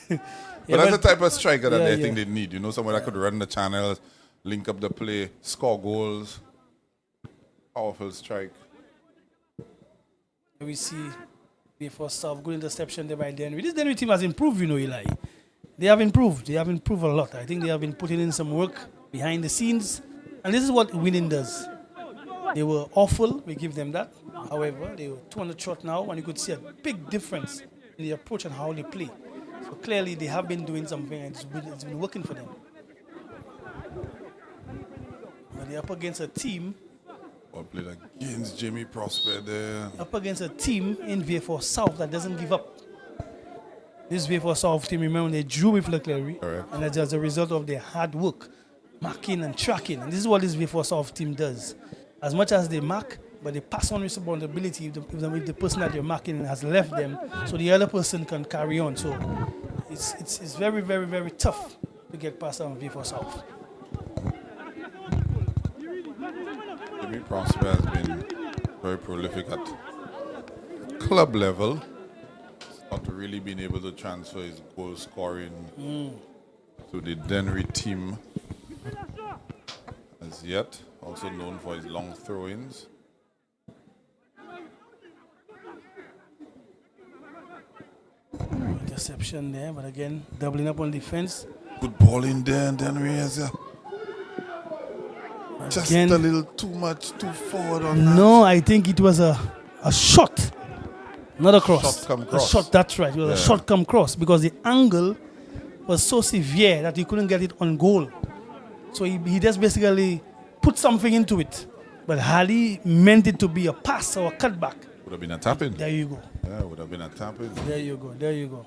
But that's the type of striker that I think they need. You know, someone that could run the channels, link up the play, score goals. Powerful strike. We see Vieux Fort South, good interception there by Dennery. This Dennery team has improved, you know, Eli. They have improved. They have improved a lot. I think they have been putting in some work behind the scenes. And this is what winning does. They were awful, we give them that. However, they were 200 short now, and you could see a big difference in the approach and how they play. So clearly they have been doing something and it's been working for them. But they're up against a team. Or played against Jimmy Prosper there. Up against a team in Vieux Fort South that doesn't give up. This Vieux Fort South team, remember, they drew with Leclerc. Correct. And that's as a result of their hard work, marking and tracking. And this is what this Vieux Fort South team does. As much as they mark, but they pass on responsibility if the person that you're marking has left them, so the other person can carry on. So it's very, very, very tough to get past on Vieux Fort South. Jimmy Prosper has been very prolific at club level. Not really been able to transfer his goal scoring to the Dennery team as yet. Also known for his long throw-ins. Interception there, but again, doubling up on defense. Good ball in there, and Dennery has just a little too much, too forward on that. No, I think it was a shot, not a cross. Shot come cross. A shot, that's right. It was a shot come cross because the angle was so severe that he couldn't get it on goal. So he just basically put something into it. But had he meant it to be a pass or a cutback, Would have been a tap-in. there you go. Yeah, would have been a tap-in. There you go. There you go.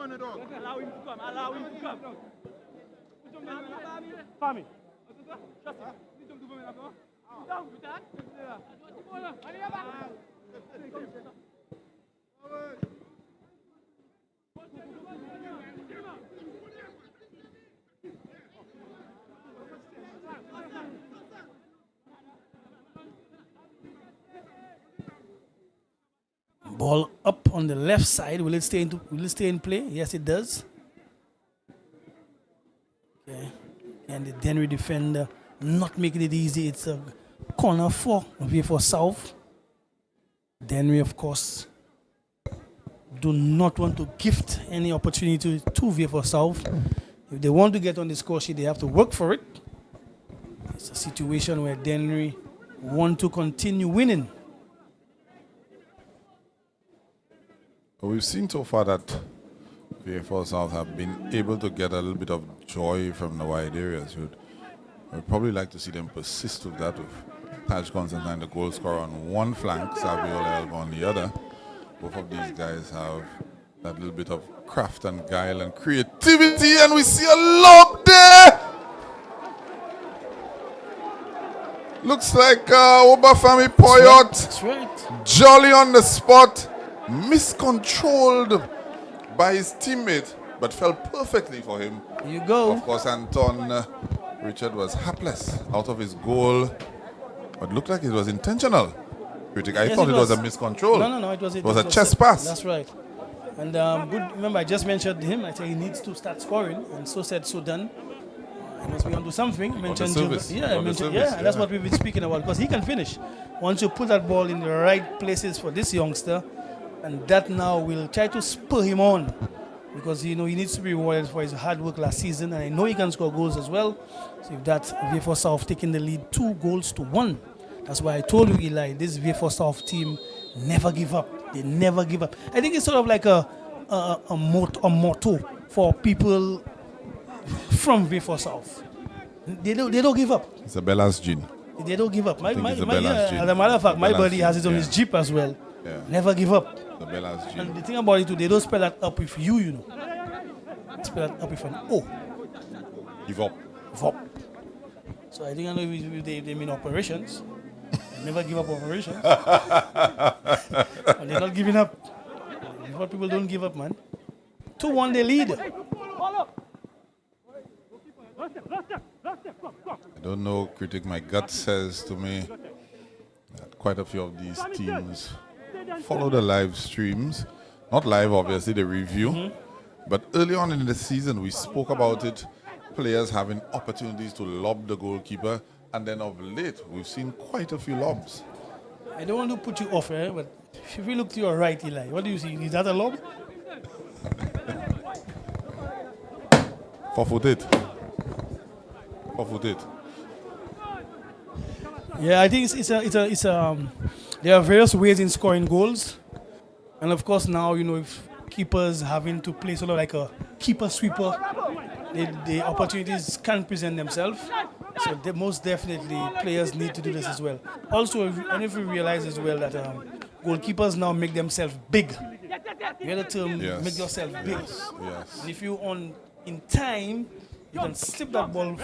Allow him to come. Allow him to come. Famille. Ball up on the left side. Will it stay in play? Yes, it does. Okay. And the Dennery defender not making it easy. It's a corner for Vieux Fort South. Dennery, of course, do not want to gift any opportunity to Vieux Fort South. If they want to get on the score sheet, they have to work for it. It's a situation where Dennery want to continue winning. We've seen so far that Vieux Fort South have been able to get a little bit of joy from the wide areas. We'd probably like to see them persist with that, with Taj Constantine, the goal scorer, on one flank, Saviola Elba on the other. Both of these guys have that little bit of craft and guile and creativity, and we see a lob there! Looks like Obafemi Poyot. That's right. Jolly on the spot. Miscontrolled by his teammate, but fell perfectly for him. There you go. Of course, Anton Richard was hapless out of his goal, but looked like it was intentional. Critic, I thought it was a miscontrol. No, it was a chest pass. That's right. And good. Remember, I just mentioned him. I said he needs to start scoring, and so said, so done. He must be onto something. Mentioned service. and that's what we've been speaking about, because he can finish. Once you put that ball in the right places for this youngster, and that now will try to spur him on, because he needs to be rewarded for his hard work last season, and I know he can score goals as well. So if that's Vieux Fort South taking the lead 2-1. That's why I told you, Eli, this Vieux Fort South team never give up. They never give up. I think it's sort of like a a motto for people from Vieux Fort South. They don't give up. It's a Bella's gene. They don't give up. think it's the Bella's gene. As a matter of fact, my Bella's buddy has it on gene, his yeah. Jeep as well. Yeah. Never give up. The Bella's And gene. the thing about it too, they don't spell that up with you know. They spell that up with an O. Give up. VOP. So I think I know if they mean operations. They never give up operations. And they're not giving up. What people don't give up, man. 2-1 they lead. I don't know, critic. My gut says to me that quite a few of these teams follow the live streams. Not live, obviously, the review. But early on in the season, we spoke about it. Players having opportunities to lob the goalkeeper. And then of late, we've seen quite a few lobs. I don't want to put you off, but if we look to your right, Eli, what do you see? Is that a lob? 4-footed. 4-footed. Yeah, I think there are various ways in scoring goals. And of course now, you know, if keepers having to play sort of like a keeper sweeper, the opportunities can present themselves. So most definitely players need to do this as well. Also, if we realize as well that goalkeepers now make themselves big. You hear the term, Yes. make yourself big. Yes. And if you in time, you can slip that ball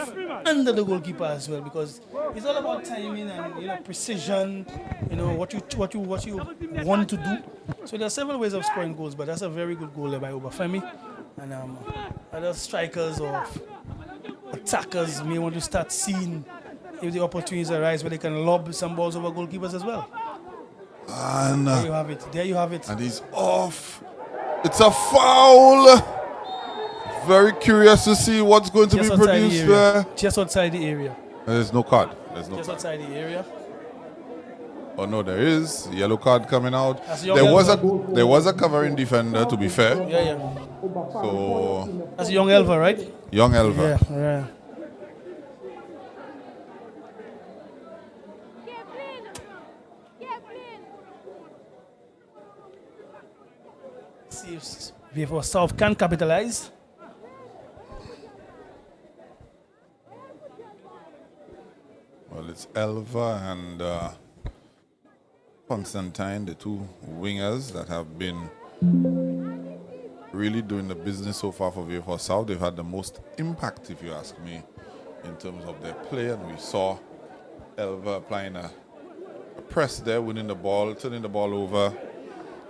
under the goalkeeper as well, because it's all about timing and precision. You know what you want to do. So there are several ways of scoring goals, but that's a very good goal there by Obafemi. And other strikers or attackers may want to start seeing if the opportunities arise where they can lob some balls over goalkeepers as well. And, There you have it. There you have it. and he's off. It's a foul. Very curious to see what's going to Just be outside the produced area. there. Just outside the area. There's no card. There's no Just card. outside the area. Oh no, there is yellow card coming out. That's young There was a covering defender, to be fair. Yeah. So That's young Elva, right? young Elva. Yeah. See if Vieux Fort South can capitalize. Well, it's Elva and Constantine, the two wingers that have been really doing the business so far for Vieux Fort South. They've had the most impact, if you ask me, in terms of their play. And we saw Elva applying a press there, winning the ball, turning the ball over,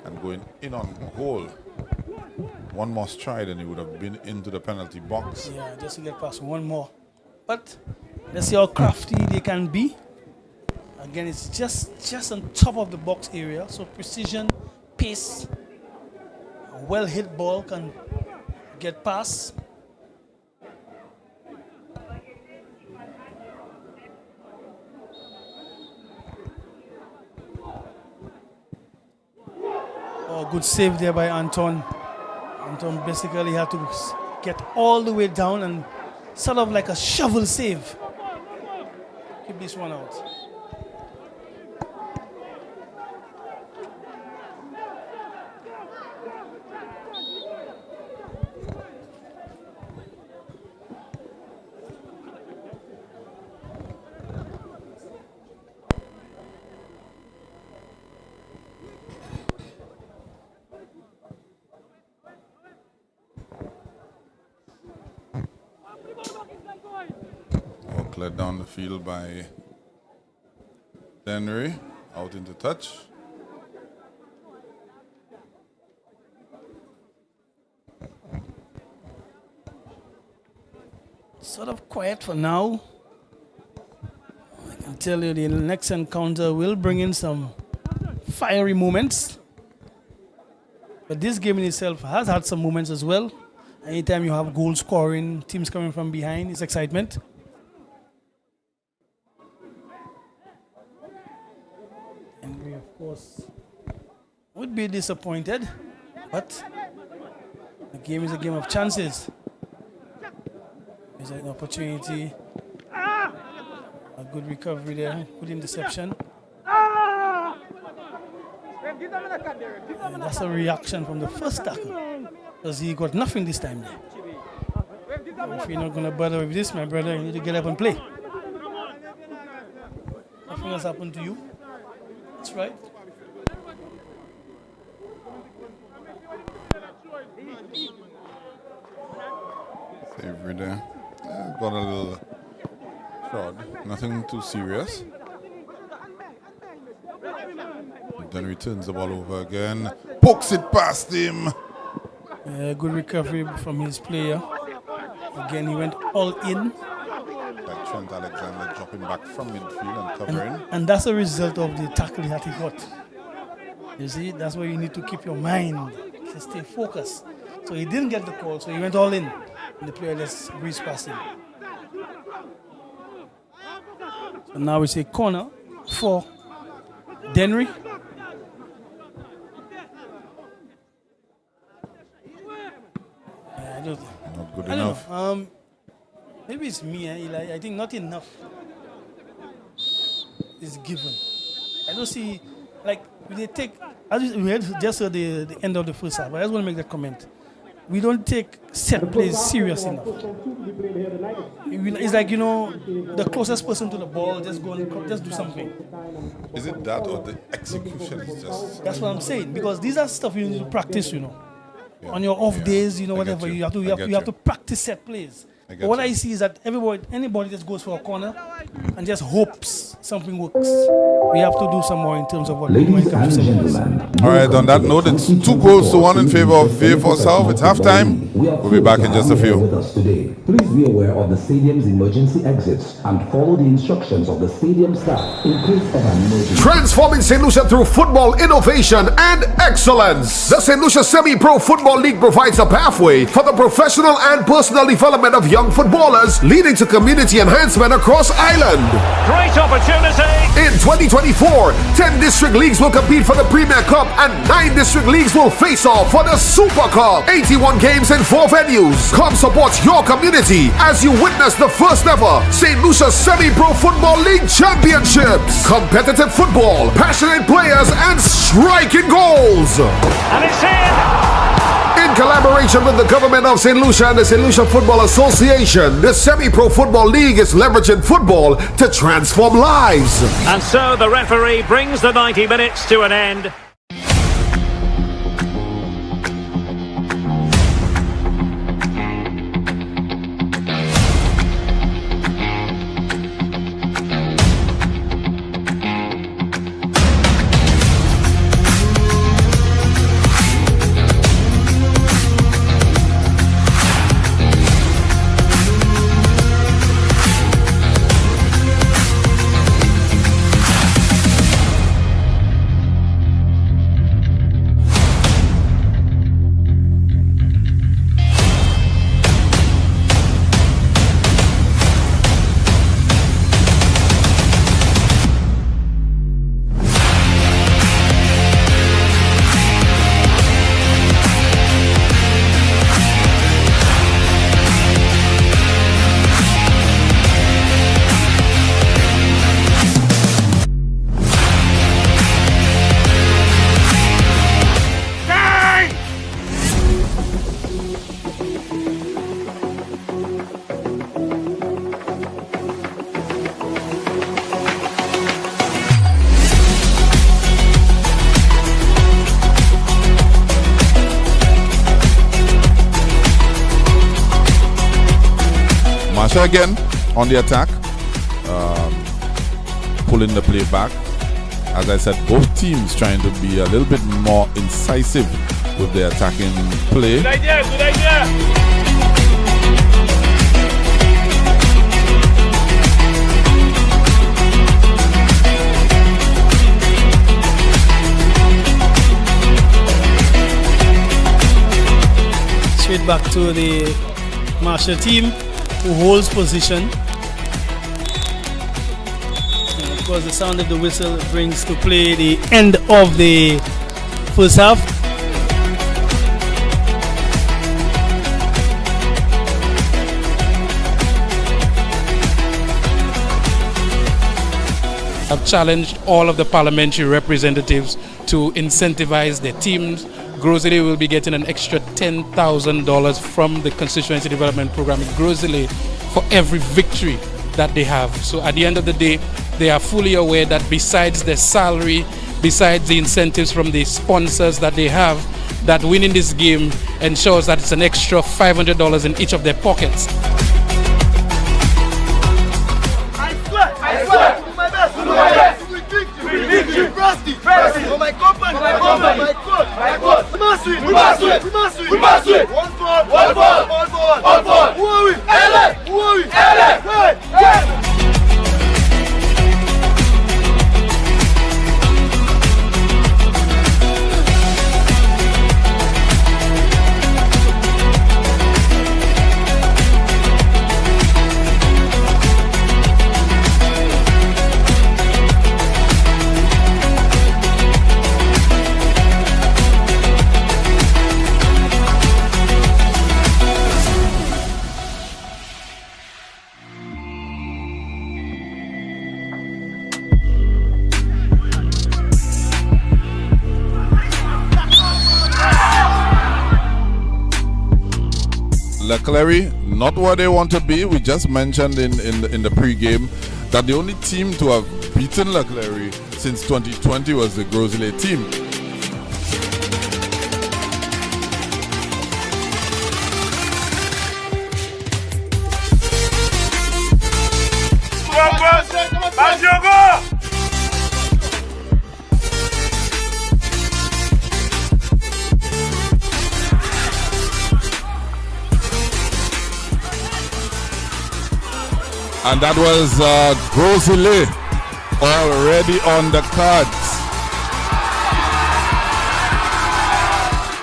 and going in on goal. One more stride and he would have been into the penalty box. Yeah, just to get past one more. But let's see how crafty they can be. Again, it's just on top of the box area, so precision, pace, a well-hit ball can get past. Oh, good save there by Anton. Anton basically had to get all the way down and sort of like a shovel save. Keep this one out. Led down the field by DENNERY, out into touch. Sort of quiet for now. I can tell you the next encounter will bring in some fiery moments. But this game in itself has had some moments as well. Anytime you have goal scoring, teams coming from behind, it's excitement. And we, of course, would be disappointed, but the game is a game of chances. There's an opportunity, a good recovery there, good interception. Give them a cut there. And that's a reaction from the first tackle. Because he got nothing this time there. If you're not going to bother with this, my brother, you need to get up and play. Nothing has happened to you. That's right. Savory there. Got a little fraud. Nothing too serious. Then returns the ball over again. Pokes it past him. Good recovery from his player. Again, he went all in. Like Trent Alexander dropping back from midfield and covering. And that's a result of the tackle that he got. You see, that's where you need to keep your mind, to stay focused. So he didn't get the call, so he went all in. And the player just breezed past him. So now it's a corner for DENNERY. Not good I enough. don't know. Maybe it's me, Eli. I think not enough is given. I don't see, like, they take, we had just heard the end of the first half, but I just want to make that comment. We don't take set plays serious enough. It's like, you know, the closest person to the ball, just go and just do something. Is it that or the execution is just... That's what I'm saying, because these are stuff you need to practice, you know. Yeah, On your off days, you know, I get whatever, you. you have to practice set plays. I get But what you. I see is that anybody just goes for a corner and just hopes something works. We have to do some more in terms of what we're Ladies going and to do. gentlemen, All right, on that note, it's 2-1 in favor of Vieux Fort South. It's halftime. We'll be back in just a few. With us today. Please be aware of the stadium's emergency exits and follow the instructions of the stadium staff in case of an emergency. Transforming St. Lucia through football innovation and excellence. The St. Lucia Semi-Pro Football League provides a pathway for the professional and personal development of young footballers, leading to community enhancement across Ireland. Great opportunity. In 2024, 10 district leagues will compete for the Premier Cup and 9 district leagues will face off for the Super Cup. 81 games in 4 venues. Come support your community as you witness the first ever St. Lucia Semi-Pro Football League Championships. Competitive football, passionate players, and striking goals. And it's in. In collaboration with the government of St. Lucia and the St. Lucia Football Association, the Semi-Pro Football League is leveraging football to transform lives. And so the referee brings the 90 minutes to an end. Marsha again on the attack, pulling the play back. As I said, both teams trying to be a little bit more incisive with their attacking play. Good idea, good idea. Straight back to the Marshall team who holds position. And of course, the sound of the whistle brings to play the end of the first half. I've challenged all of the parliamentary representatives to incentivize their teams. Grosile will be getting an extra $10,000 from the Constituency Development Program in Grosile for every victory that they have. So at the end of the day, they are fully aware that besides their salary, besides the incentives from the sponsors that they have, that winning this game ensures that it's an extra $500 in each of their pockets. I swear, to do my best, to do my best. We victory, Frosty, for my company, my coach. We must win, we must win, we must win, we must win. One for all, all for all. Who are we? LA, who are we? LA, hey. Leclerc, not where they want to be. We just mentioned in the pre-game that the only team to have beaten Leclerc since 2020 was the Grosile team. And that was Grosile already on the cards.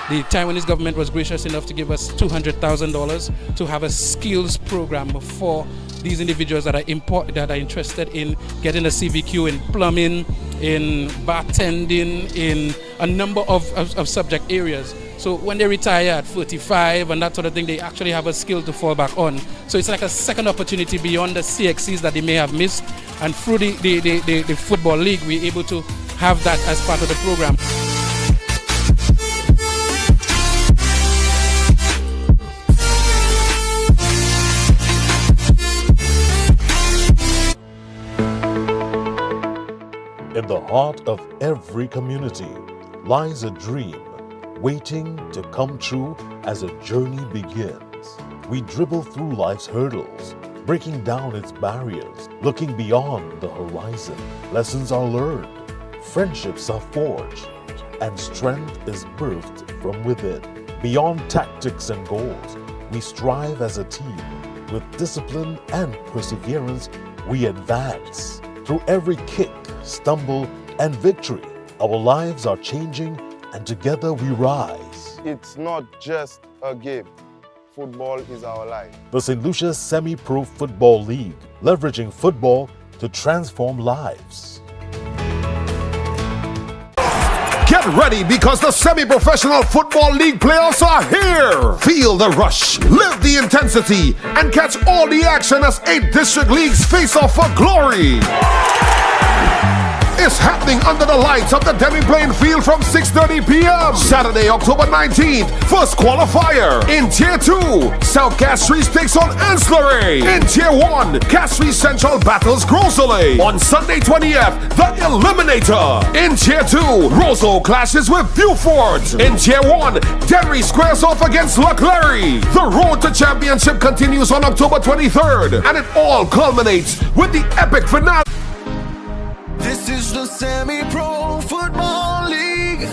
The Taiwanese government was gracious enough to give us $200,000 to have a skills program for these individuals that are interested in getting a CVQ in plumbing, in bartending, in a number of subject areas. So when they retire at 45 and that sort of thing, they actually have a skill to fall back on. So it's like a second opportunity beyond the CXCs that they may have missed. And through the Football League, we're able to have that as part of the program. In the heart of every community lies a dream waiting to come true as a journey begins. We dribble through life's hurdles, breaking down its barriers, looking beyond the horizon. Lessons are learned, friendships are forged, and strength is birthed from within. Beyond tactics and goals, we strive as a team. With discipline and perseverance, we advance. Through every kick, stumble, and victory, our lives are changing, and together we rise. It's not just a game. Football is our life. The St. Lucia Semi-Pro Football League, leveraging football to transform lives. Get ready because the Semi-Professional Football League playoffs are here. Feel the rush, live the intensity, and catch all the action as 8 district leagues face off for glory. It's happening under the lights of the DENNERY playing field from 6:30 p.m. Saturday, October 19th, first qualifier. In Tier 2, South Castries takes on Ancillary. In Tier 1, Castries Central battles Grosile. On Sunday 20th, the Eliminator. In Tier 2, Roseau clashes with Vieux Fort. In Tier 1, DENNERY squares off against Leclerc. The road to championship continues on October 23rd, and it all culminates with the epic finale. This is the Semi-Pro Football League.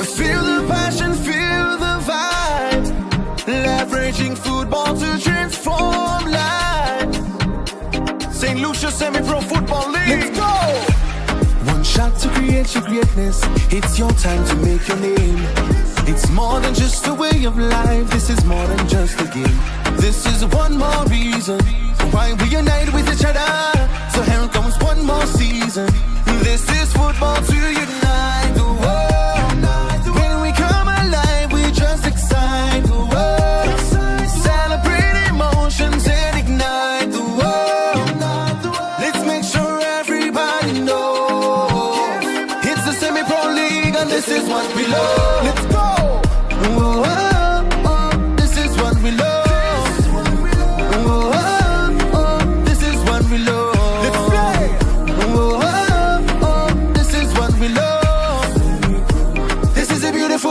Feel the passion, feel the vibe. Leveraging football to transform lives. St. Lucia Semi-Pro Football League. Let's go! One shot to create your greatness. It's your time to make your name. It's more than just a way of life. This is more than just a game. This is one more reason why we unite with each other. So here comes one more season. This is football to unite the world. When we come alive, we just excite the world. Celebrate emotions and ignite the world. Let's make sure every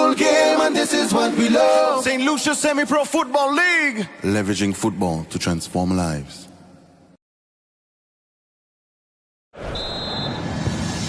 full game, and this is what we love. St. Lucia Semi-Pro Football League. Leveraging football to transform lives.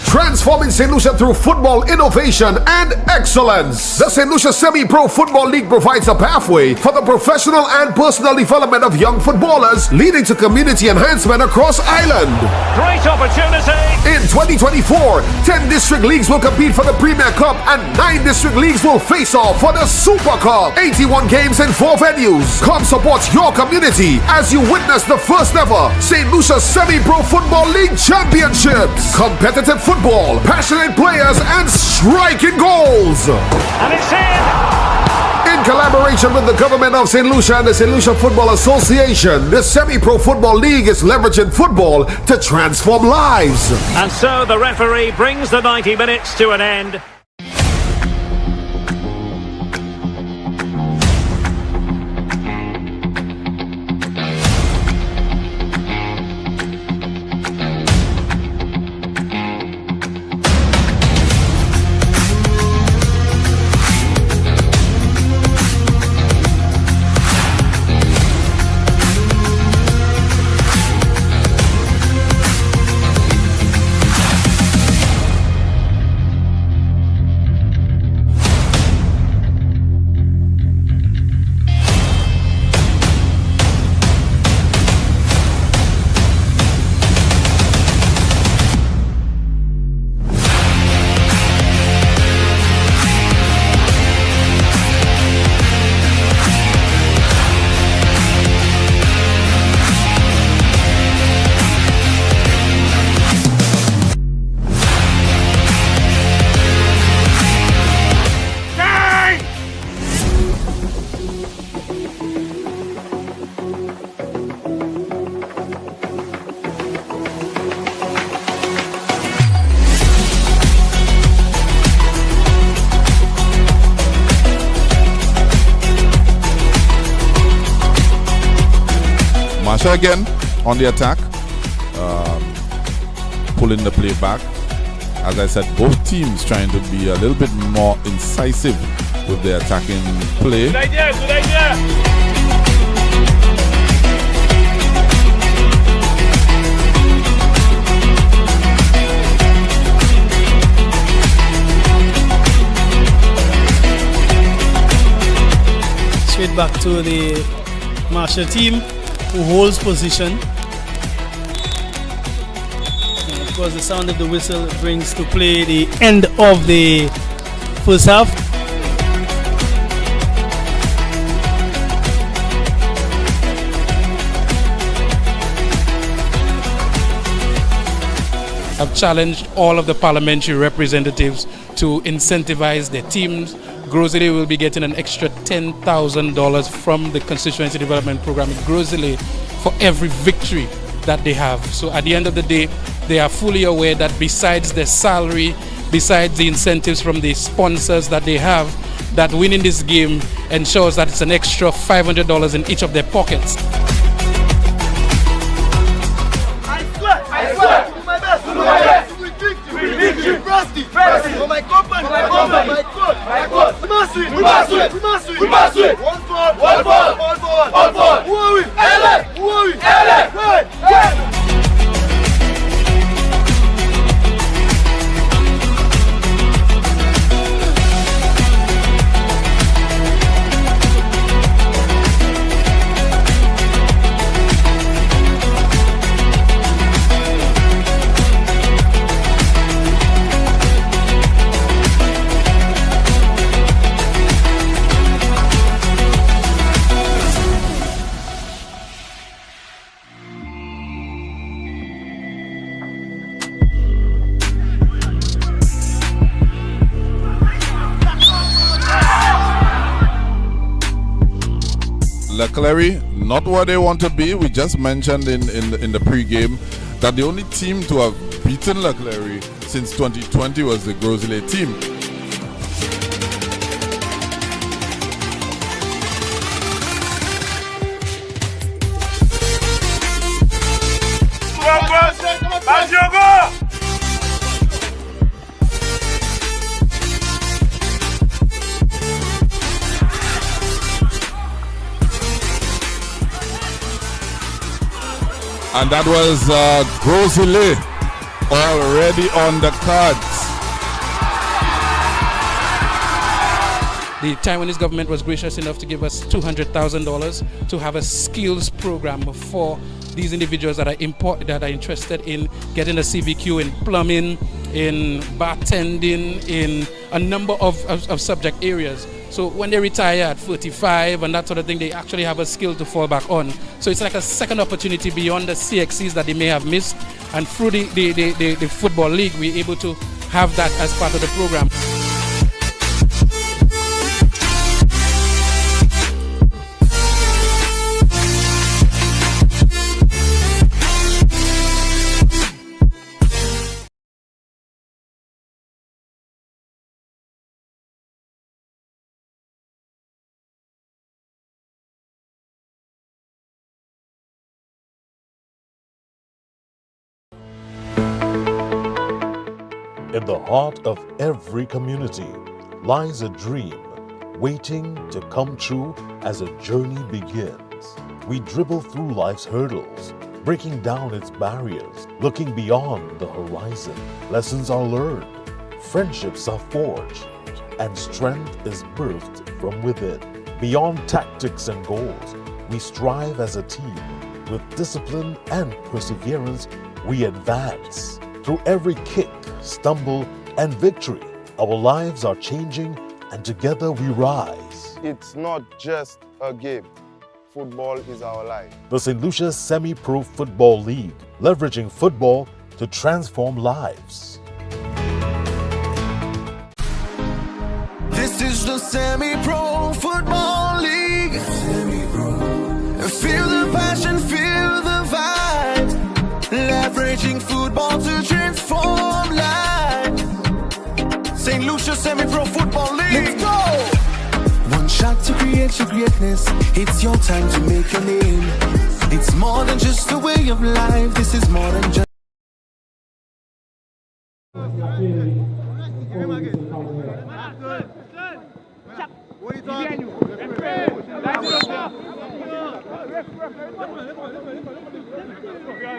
Transforming St. Lucia through football innovation and excellence. The St. Lucia Semi-Pro Football League provides a pathway for the professional and personal development of young footballers, leading to community enhancement across Ireland. Great opportunity! In 2024, 10 district leagues will compete for the Premier Cup and 9 district leagues will face off for the Super Cup. 81 games in 4 venues. Come support your community as you witness the first ever St. Lucia Semi-Pro Football League Championships. Competitive football, passionate players, and striking goals. And it's in collaboration with the government of St. Lucia and the St. Lucia Football Association, the Semi-Pro Football League is leveraging football to transform lives. And so the referee brings the 90 minutes to an end. Again on the attack, pulling the play back. As I said, both teams trying to be a little bit more incisive with their attacking play. Good idea, good idea. Straight back to the Marshall team, who holds position. And of course, the sound of the whistle brings to play the end of the first half. I've challenged all of the parliamentary representatives to incentivize their teams. Grosley will be getting an extra $10,000 from the Constituency Development Program in Grosley for every victory that they have. So at the end of the day, they are fully aware that besides their salary, besides the incentives from the sponsors that they have, that winning this game ensures that it's an extra $500 in each of their pockets. I swear, do my best, do my best. Victory, Frosty, for my company, my coach, we must win, we must win, we must win, we must win. One for all, all for all, all for all, all for all. Who are we? LA, who are we? LA, right, yeah. Leclerc, not where they want to be. We just mentioned in the pre-game that the only team to have beaten Leclerc since 2020 was the Grosley team. And that was Grosile already on the cards. The Taiwanese government was gracious enough to give us $200,000 to have a skills program for these individuals that are interested in getting a CVQ in plumbing, in bartending, in a number of subject areas. So when they retire at 45 and that sort of thing, they actually have a skill to fall back on. So it's like a second opportunity beyond the CXCs that they may have missed. And through the Football League, we're able to have that as part of the program. In the heart of every community lies a dream waiting to come true as a journey begins. We dribble through life's hurdles, breaking down its barriers, looking beyond the horizon. Lessons are learned, friendships are forged, and strength is birthed from within. Beyond tactics and goals, we strive as a team. With discipline and perseverance, we advance. Through every kick, stumble, and victory, our lives are changing, and together we rise. It's not just a game. Football is our life. The St. Lucia Semi-Pro Football League, leveraging football to transform lives. This is the Semi-Pro Football League. Feel the passion, feel the vibe. Leveraging football to transform lives. St. Lucia Semi-Pro Football League. Let's go! One shot to create your greatness. It's your time to make a name. It's more than just a way of life. This is more than just. What are you talking?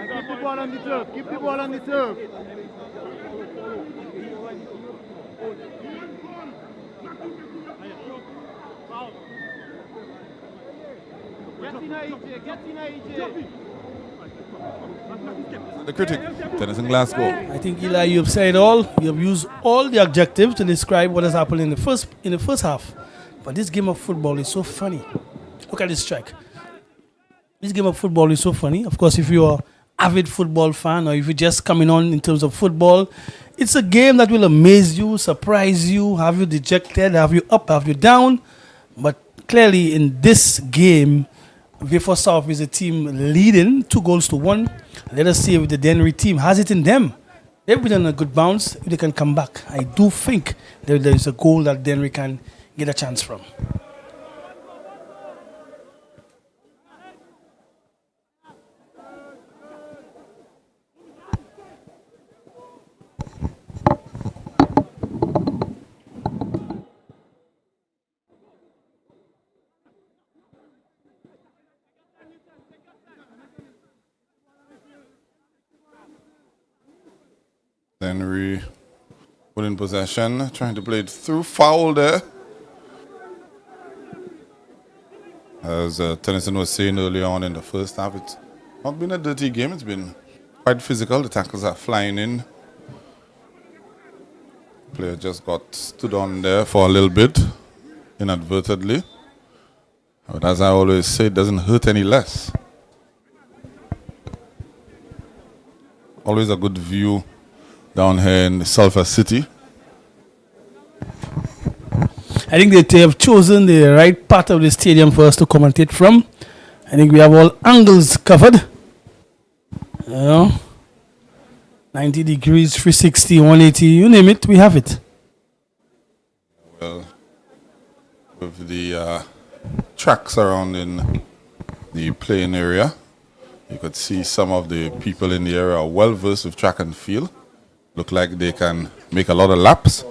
Keep the ball on the turf. Keep the ball on the turf. The critic, Dennis in Glasgow. I think, Eli, you've said all. You have used all the adjectives to describe what has happened in the first half. But this game of football is so funny. Look at this strike. This game of football is so funny. Of course, if you're an avid football fan or if you're just coming on in terms of football, it's a game that will amaze you, surprise you, have you dejected, have you up, have you down. But clearly in this game, Vieux Fort South is a team leading 2-1. Let us see if the DENNERY team has it in them. They've been on a good bounce. If they can come back, I do think there is a goal that DENNERY can get a chance from. DENNERY put in possession, trying to play it through. Foul there. As Tennyson was saying earlier on in the first half, it's not been a dirty game. It's been quite physical. The tackles are flying in. Player just got stood on there for a little bit, inadvertently. But as I always say, it doesn't hurt any less. Always a good view down here in Sulphur City. I think they have chosen the right part of the stadium for us to commentate from. I think we have all angles covered. 90 degrees, 360, 180, you name it, we have it. Well, with the track surrounding the playing area, you could see some of the people in the area are well versed with track and field. Look like they can make a lot of laps.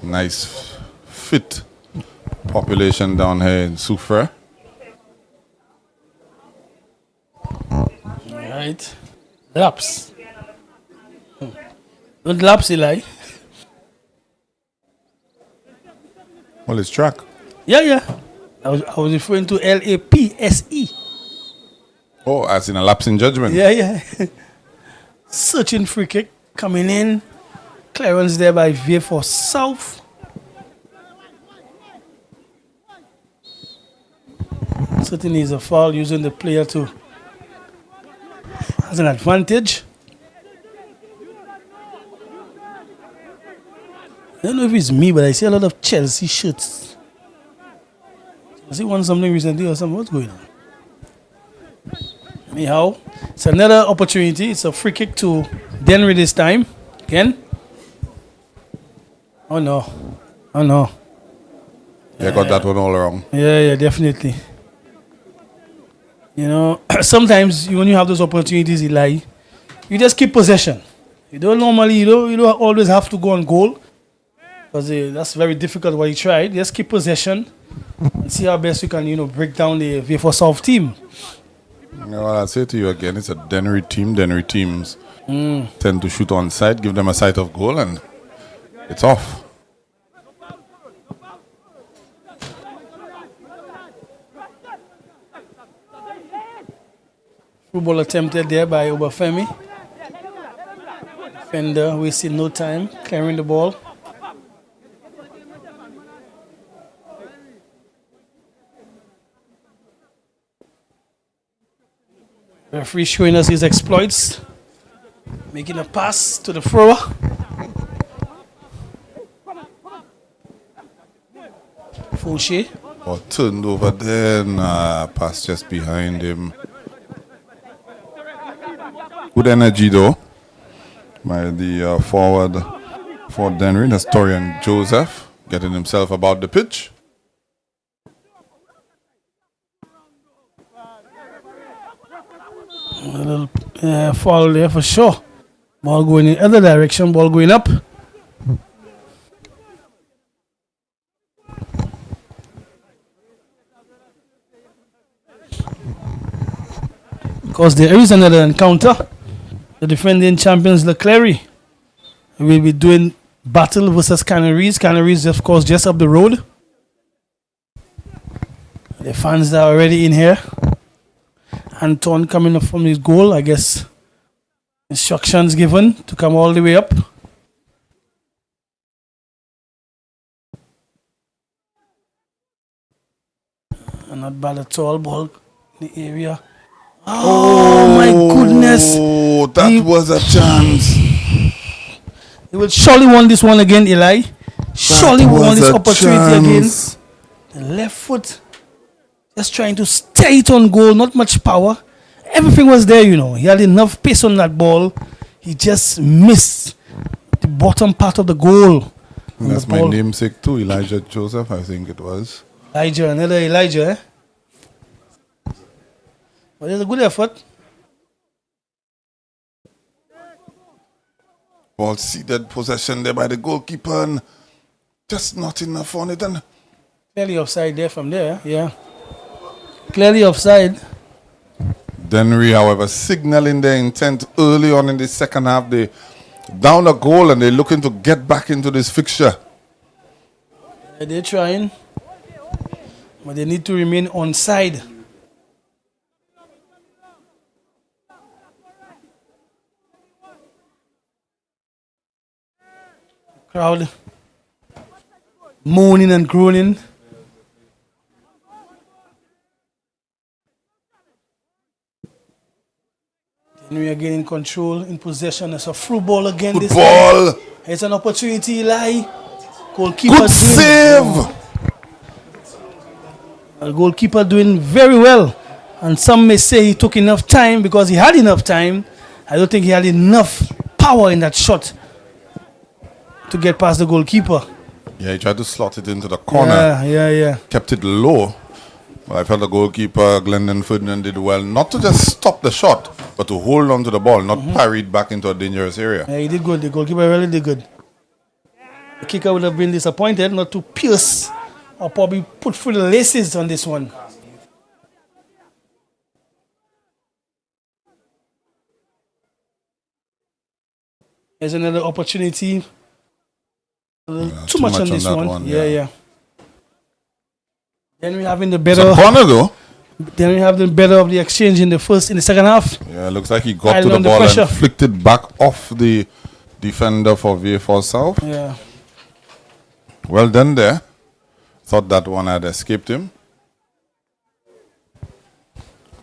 Nice fit population down here in Soufrière. Right. Laps. Don't lapse, Eli. Well, it's track. Yeah. I was referring to LAPSE. Oh, as in a lapse in judgment. Yeah. Searching free kick coming in. Clearance there by Vieux Fort South. Certainly is a foul using the player to as an advantage. I don't know if it's me, but I see a lot of Chelsea shirts. Has he won something recently or something? What's going on? Anyhow, it's another opportunity. It's a free kick to DENNERY this time. Again. Oh no. Yeah, got that one all wrong. Yeah, definitely. You know, sometimes when you have those opportunities, Eli, you just keep possession. You don't always have to go on goal. Because that's very difficult what he tried. Just keep possession and see how best you can, break down the Vieux Fort South team. Well, I'll say to you again, it's a DENNERY team. DENNERY teams tend to shoot on sight, give them a sight of goal, and it's off. Through ball attempted there by Obafemi. Defender wasting no time, clearing the ball. Referee showing us his exploits. Making a pass to the thrower. Fouché. Oh, turned over there. Pass just behind him. Good energy though by the forward for DENNERY. That's Torian Joseph getting himself about the pitch. A little fall there for sure. Ball going in the other direction, ball going up. Because there is another encounter. The defending champions Leclerc will be doing battle versus Canaries. Canaries, of course, just up the road. The fans are already in here. Anton coming up from his goal, I guess. Instructions given to come all the way up. And not bad at all. Ball in the area. Oh my goodness. Oh, that was a chance. He will surely won this one again, Eli. Surely won this opportunity again. The left foot. Just trying to stay it on goal, not much power. Everything was there, He had enough pace on that ball. He just missed the bottom part of the goal. That's my namesake too, Elijah Joseph, I think it was. Another Elijah, eh? But it's a good effort. Ball seated possession there by the goalkeeper and just not enough on it. And clearly offside there from there, yeah. Clearly offside. DENNERY, however, signaling their intent early on in the second half. They down a goal and they're looking to get back into this fixture. They're trying, but they need to remain onside. Crowd moaning and groaning. We are getting control in possession. It's a through ball again. Good this ball. time. It's an opportunity, Eli. Goalkeeper Good save. A goalkeeper doing very well. And some may say he took enough time because he had enough time. I don't think he had enough power in that shot to get past the goalkeeper. Yeah, he tried to slot it into the corner. Yeah. Kept it low. Well, I felt the goalkeeper, Glendon Ferdinand, did well not to just stop the shot, but to hold on to the ball, not parry it back into a dangerous area. Yeah, he did good. The goalkeeper really did good. The kicker would have been disappointed not to pierce or probably put through the laces on this one. There's another opportunity. A little too much on this one. Yeah. Then we having the better. It's a corner though. Then we have the better of the exchange in the second half. Yeah, it looks like he got to the ball and flicked it back off the defender for Vieux Fort South. Yeah. Well done there. Thought that one had escaped him.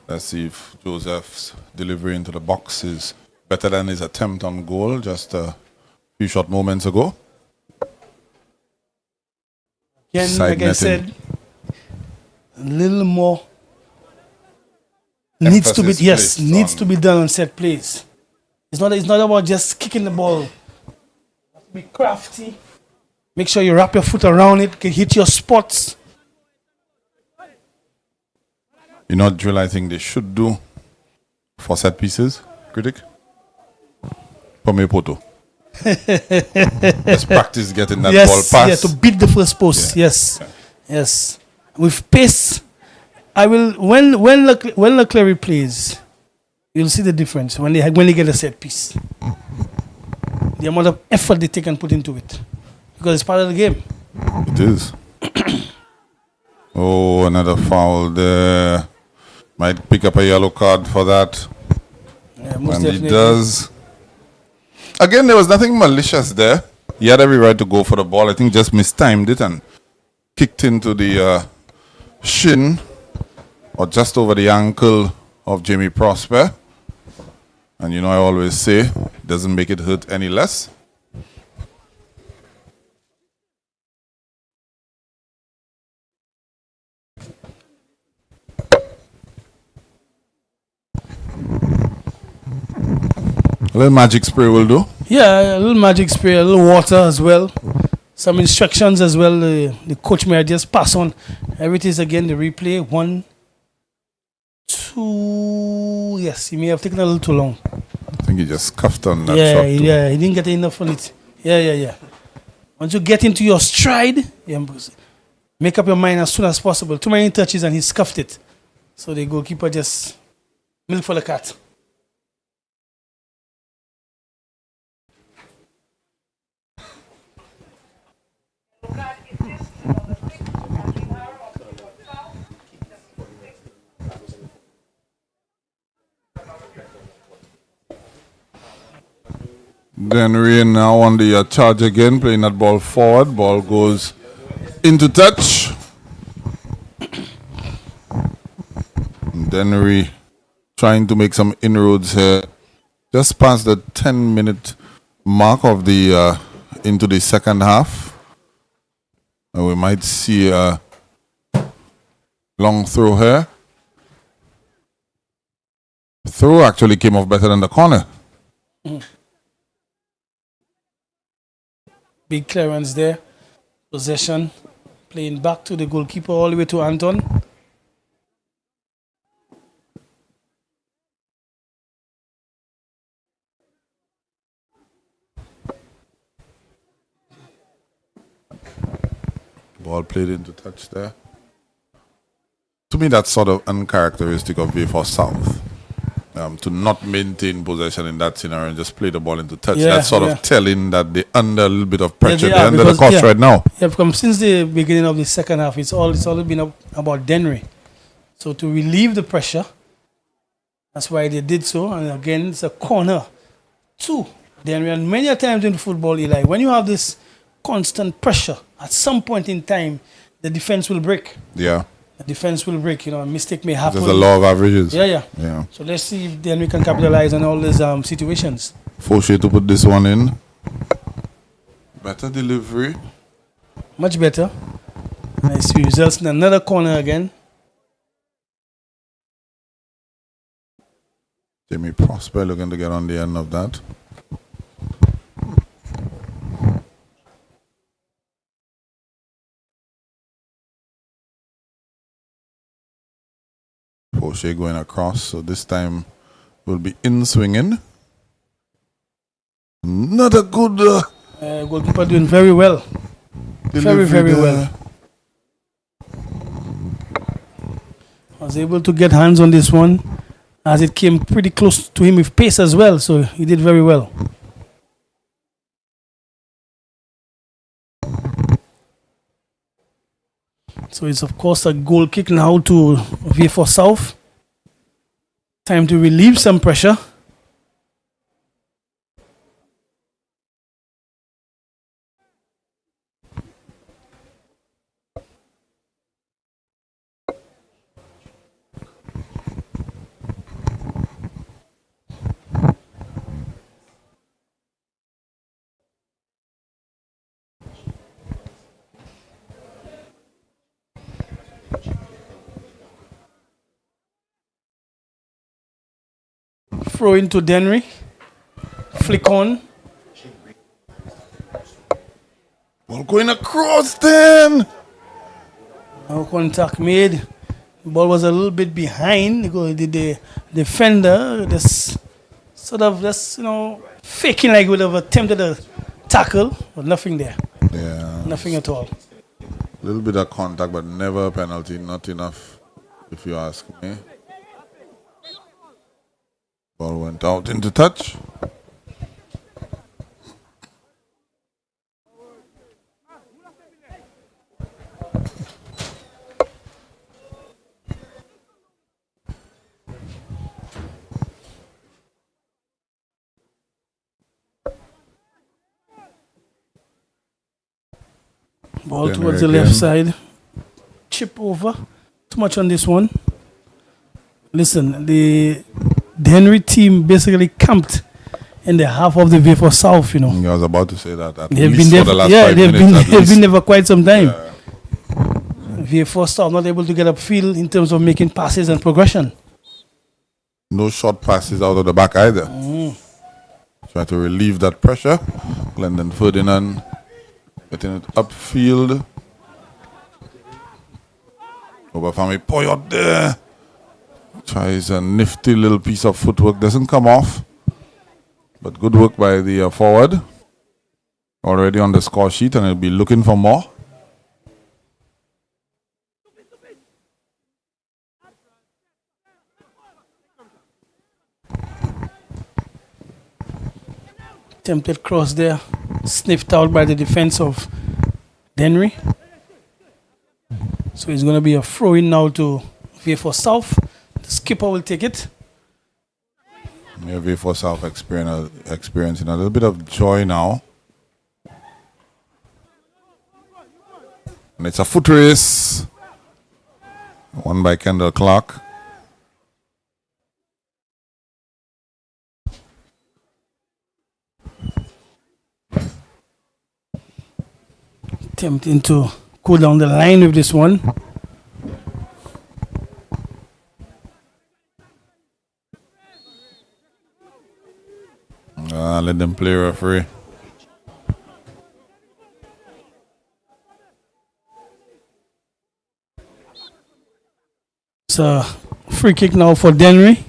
Let's see if Joseph's delivery into the box is better than his attempt on goal just a few short moments ago. Again, like I said, a little more needs to be done on set plays. It's not about just kicking the ball. Be crafty. Make sure you wrap your foot around it, can hit your spots. You know what drill I think they should do for set pieces, critic? Pome poto. Let's practice getting that ball pass. Yeah, to beat the first post. Yeah. Yes. With pace, I will when Leclerc plays, you'll see the difference when they get a set piece. The amount of effort they take and put into it. Because it's part of the game. It is. Oh, another foul there. Might pick up a yellow card for that. Yeah, most and definitely. He does. Again, there was nothing malicious there. He had every right to go for the ball. I think just mistimed it and kicked into the shin or just over the ankle of Jamie Prosper. And you know I always say, it doesn't make it hurt any less. A little magic spray will do. Yeah, a little magic spray, a little water as well. Some instructions as well. The coach may just pass on. Everything is again the replay. 1, 2. Yes, he may have taken a little too long. I think he just scuffed on that shot. Yeah, he didn't get enough on it. Yeah. Once you get into your stride, make up your mind as soon as possible. Too many touches and he scuffed it. So the goalkeeper just milk for the cat. DENNERY now on the charge again, playing that ball forward. Ball goes into touch. DENNERY trying to make some inroads here. Just past the 10-minute mark of the into the second half. And we might see a long throw here. Throw actually came off better than the corner. Big clearance there. Possession. Playing back to the goalkeeper all the way to Anton. Ball played into touch there. To me, that's sort of uncharacteristic of Vieux Fort South. To not maintain possession in that scenario and just play the ball into touch. That's sort of telling that they're under a little bit of pressure. They're under the cost right now. Yeah, because since the beginning of the second half, it's always been about DENNERY. So to relieve the pressure, that's why they did so. And again, it's a corner to DENNERY. And many times in football, Eli, when you have this constant pressure, at some point in time, the defense will break. Yeah. The defense will break, a mistake may happen. There's a law of averages. Yeah. So let's see if then we can capitalize on all these situations. Fauché to put this one in. Better delivery. Much better. Nice results in another corner again. Jamie Prosper looking to get on the end of that. Fauché going across, so this time will be in swinging. Not a good goalkeeper doing very well. Very well. Was able to get hands on this one as it came pretty close to him with pace as well, so he did very well. So it's of course a goal kick now to Vieux Fort South. Time to relieve some pressure. Throw into DENNERY. Flick on. Ball going across then. No contact made. The ball was a little bit behind because the defender just sort of just, faking like he would have attempted a tackle, but nothing there. Yeah. Nothing at all. A little bit of contact, but never a penalty. Not enough, if you ask me. Ball went out into touch. Ball DENNERY towards the again. left side. Chip over. Too much on this one. Listen, the DENNERY team basically camped in the half of the Vieux Fort South, I was about to say that. At They've least been there for the last yeah, 5 they've minutes. been, they've been there for quite some time. Yeah. Vieux Fort South not able to get upfield in terms of making passes and progression. No short passes out of the back either. Try to relieve that pressure. Glendon Ferdinand getting it upfield. Obafemi Poyot there. Tries a nifty little piece of footwork. Doesn't come off. But good work by the forward. Already on the score sheet, and he'll be looking for more. Attempted cross there. Sniffed out by the defense of DENNERY. So it's going to be a throw-in now to Vieux Fort South. The skipper will take it. Yeah, Vieux Fort South experiencing a little bit of joy now. And it's a foot race. Won by Kendall Clark. Attempting to go down the line with this one. Let them play, referee. It's a free kick now for DENNERY.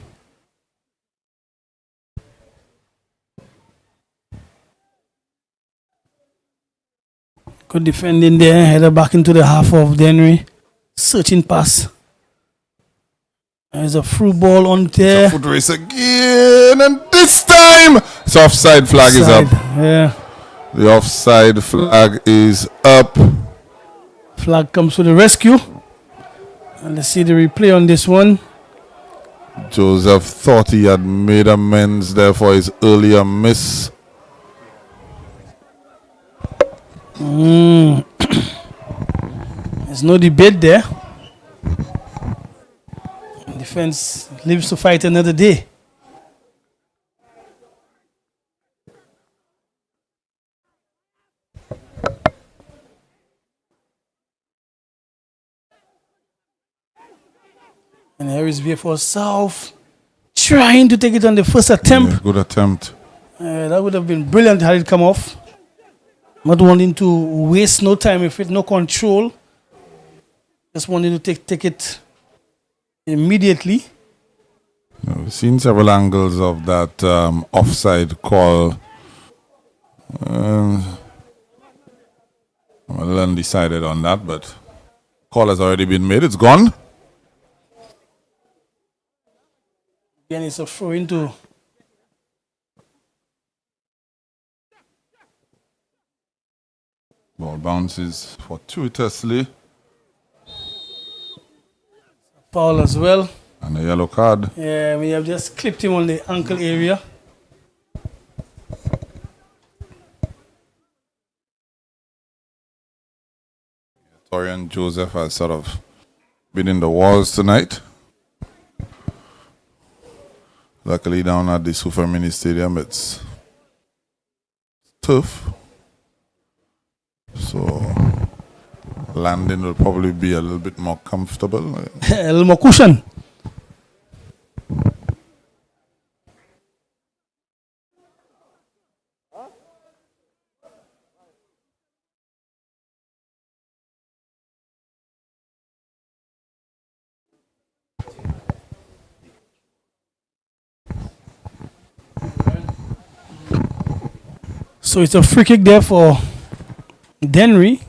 Good defending there. Header back into the half of DENNERY. Searching pass. There's a through ball on there. Foot race again, and this time it's offside flag is up. Yeah. The offside flag is up. Flag comes to the rescue. And let's see the replay on this one. Joseph thought he had made amends there for his earlier miss. There's no debate there. Defense lives to fight another day. And here is Vieux Fort South trying to take it on the first attempt. Yeah, good attempt. That would have been brilliant had it come off. Not wanting to waste no time with it, no control. Just wanting to take it immediately. We've seen several angles of that offside call. I'm a little undecided on that, but call has already been made. It's gone. Again, it's a throw into. Ball bounces fortuitously. Paul as well. And a yellow card. Yeah, we have just clipped him on the ankle area. Torian Joseph has sort of been in the walls tonight. Luckily down at the Super Mini Stadium it's tough. So landing will probably be a little bit more comfortable. A little more cushion. So it's a free kick there for DENNERY.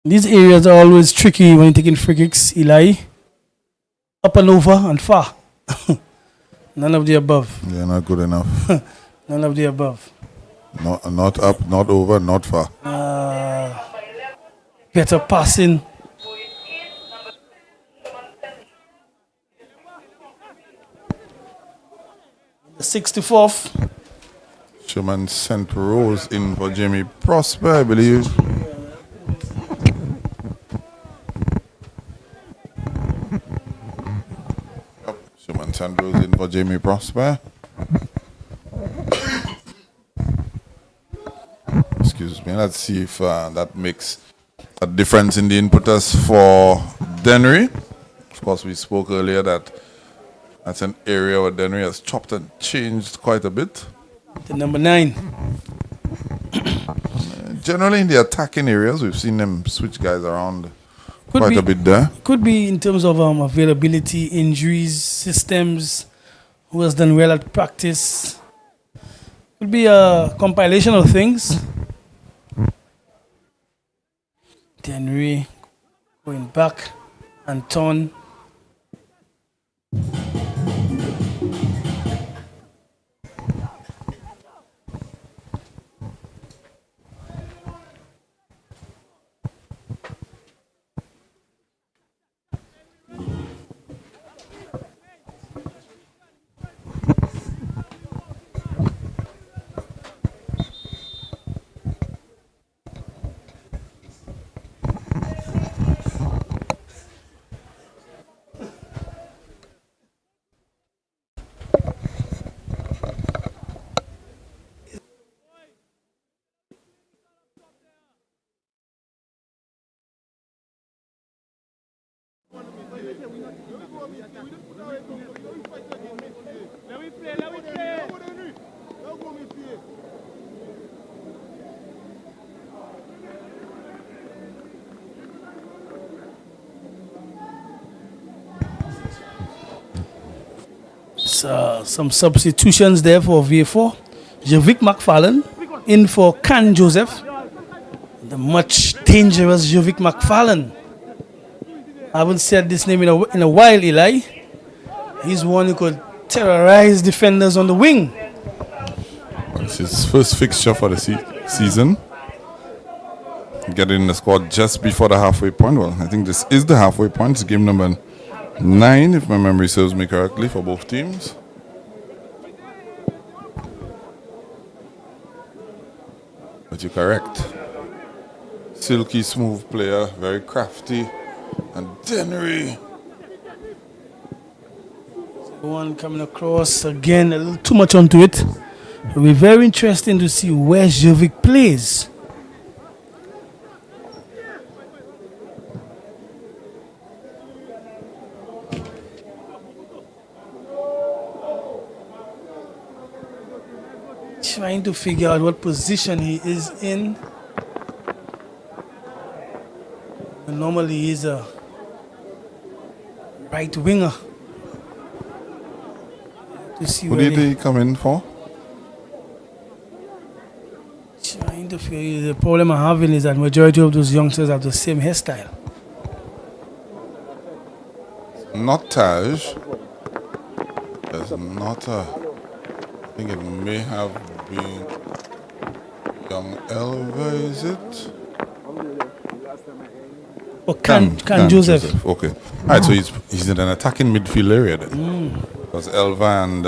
These areas are always tricky when you're taking free kicks, Eli. Up and over and far. None of the above. Yeah, not good enough. None of the above. Not up, not over, not far. Better passing. The 64th. Sherman sent Rose in for Jamie Prosper, I believe. Sherman sent Rose in for Jamie Prosper. Excuse me. Let's see if that makes a difference in the impetus for DENNERY. Of course, we spoke earlier that that's an area where DENNERY has chopped and changed quite a bit. The number 9. Generally in the attacking areas, we've seen them switch guys around quite a bit there. Could be in terms of availability, injuries, systems, who has done well at practice. Could be a compilation of things. DENNERY going back and turn. Some substitutions there for Vieux Fort. Jovic McFarlane in for Can Joseph. The much dangerous Jovic McFarlane. I haven't said this name in a while, Eli. He's one who could terrorize defenders on the wing. It's his first fixture for the season. Getting in the squad just before the halfway point. Well, I think this is the halfway point. It's game number 9, if my memory serves me correctly, for both teams. But you're correct. Silky, smooth player, very crafty. And DENNERY. One coming across again, a little too much onto it. It'll be very interesting to see where Jovic plays. Trying to figure out what position he is in. And normally he's a right winger. To see Who did he come in for? Trying to figure. The problem I'm having is that majority of those youngsters have the same hairstyle. Not Taj. There's not a. I think it may have been Young Elva, is it? Or Can Joseph. Okay. All right, so he's in an attacking midfield area then. Because Elva and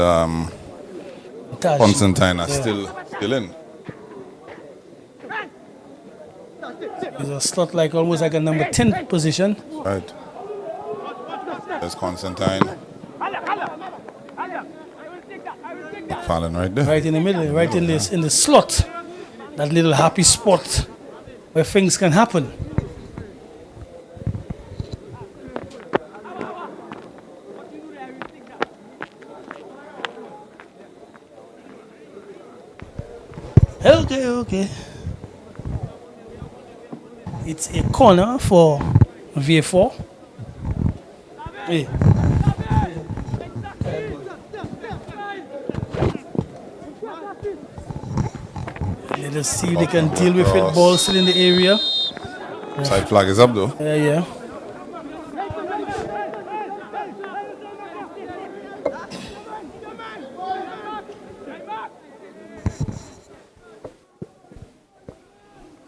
Taj. Constantine are still in. He's a slot like almost like a number 10 position. Right. There's Constantine. McFarlane right there. Right in the middle, right in the slot. That little happy spot where things can happen. Okay. It's a corner for Vieux Fort. Hey. Let us see if they can deal with it. Ball still in the area. Side flag is up though. Yeah.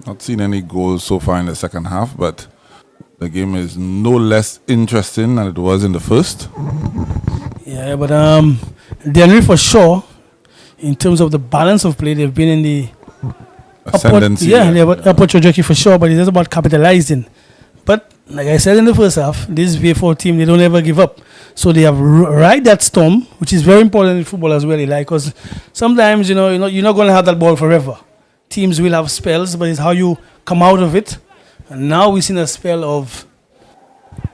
Not seen any goals so far in the second half, but the game is no less interesting than it was in the first. Yeah, but DENNERY for sure, in terms of the balance of play, they've been in the ascendancy. They have upward trajectory for sure, but it's just about capitalizing. But like I said in the first half, this Vieux Fort team, they don't ever give up. So they have ride that storm, which is very important in football as well, because sometimes you're not going to have that ball forever. Teams will have spells, but it's how you come out of it. And now we've seen a spell of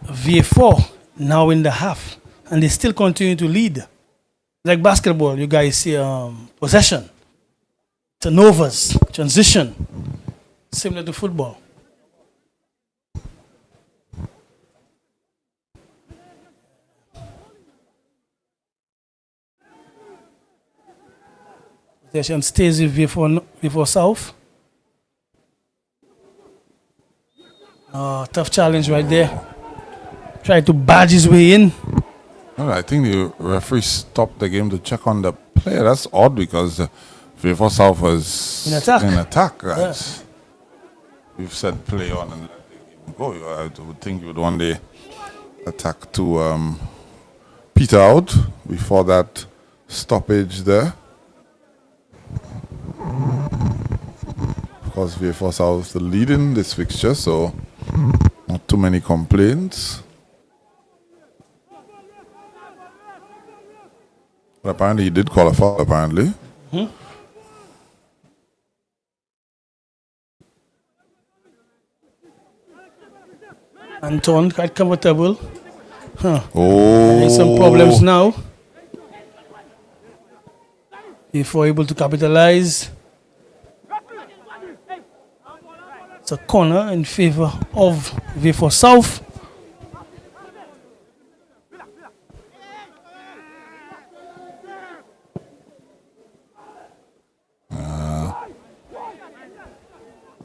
Vieux Fort now in the half, and they still continue to lead. Like basketball, you guys see possession, turnovers, transition, similar to football. Possession stays with Vieux Fort South. Tough challenge right there. Try to badge his way in. Well, I think the referee stopped the game to check on the player. That's odd because Vieux Fort South was in attack. Right? Yeah. We've said play on and let the game go. I would think you would one day attack to peter out before that stoppage there. Of course, Vieux Fort South the lead in this fixture, so not too many complaints. But apparently he did call a foul, apparently. Anton quite comfortable. Oh. There's some problems now. Before able to capitalize. It's a corner in favor of Vieux Fort South.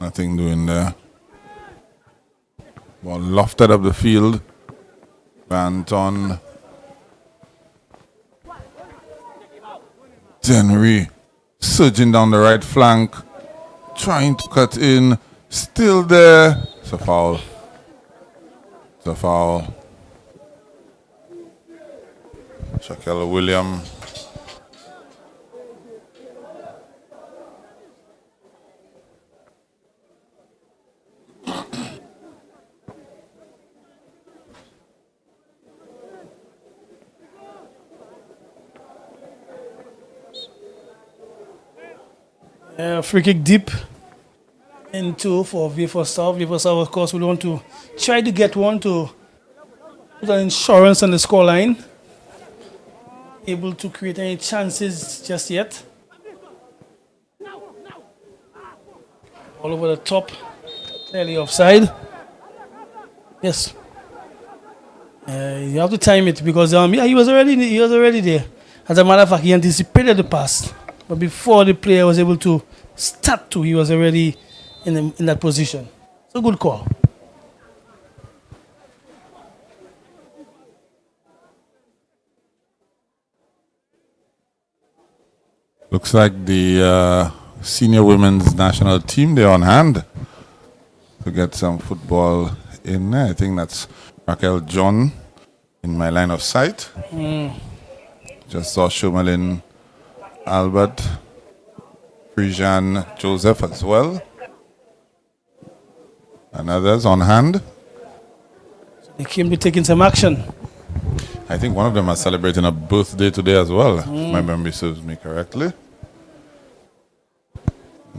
Nothing doing there. Ball lofted up the field. Anton. DENNERY surging down the right flank. Trying to cut in. Still there. It's a foul. It's a foul. Shaquille William. Free kick deep into for Vieux Fort South. Vieux Fort South, of course, we want to try to get one to put an insurance on the scoreline. Able to create any chances just yet. All over the top, clearly offside. Yes. You have to time it because he was already there. As a matter of fact, he anticipated the pass, but before the player was able to start he was already in that position. It's a good call. Looks like the senior women's national team, they're on hand to get some football in there. I think that's Raquel John in my line of sight. Just saw Shumalin Albert, Frijan Joseph as well, and others on hand. They came to taking some action. I think one of them are celebrating a birthday today as well, if my memory serves me correctly.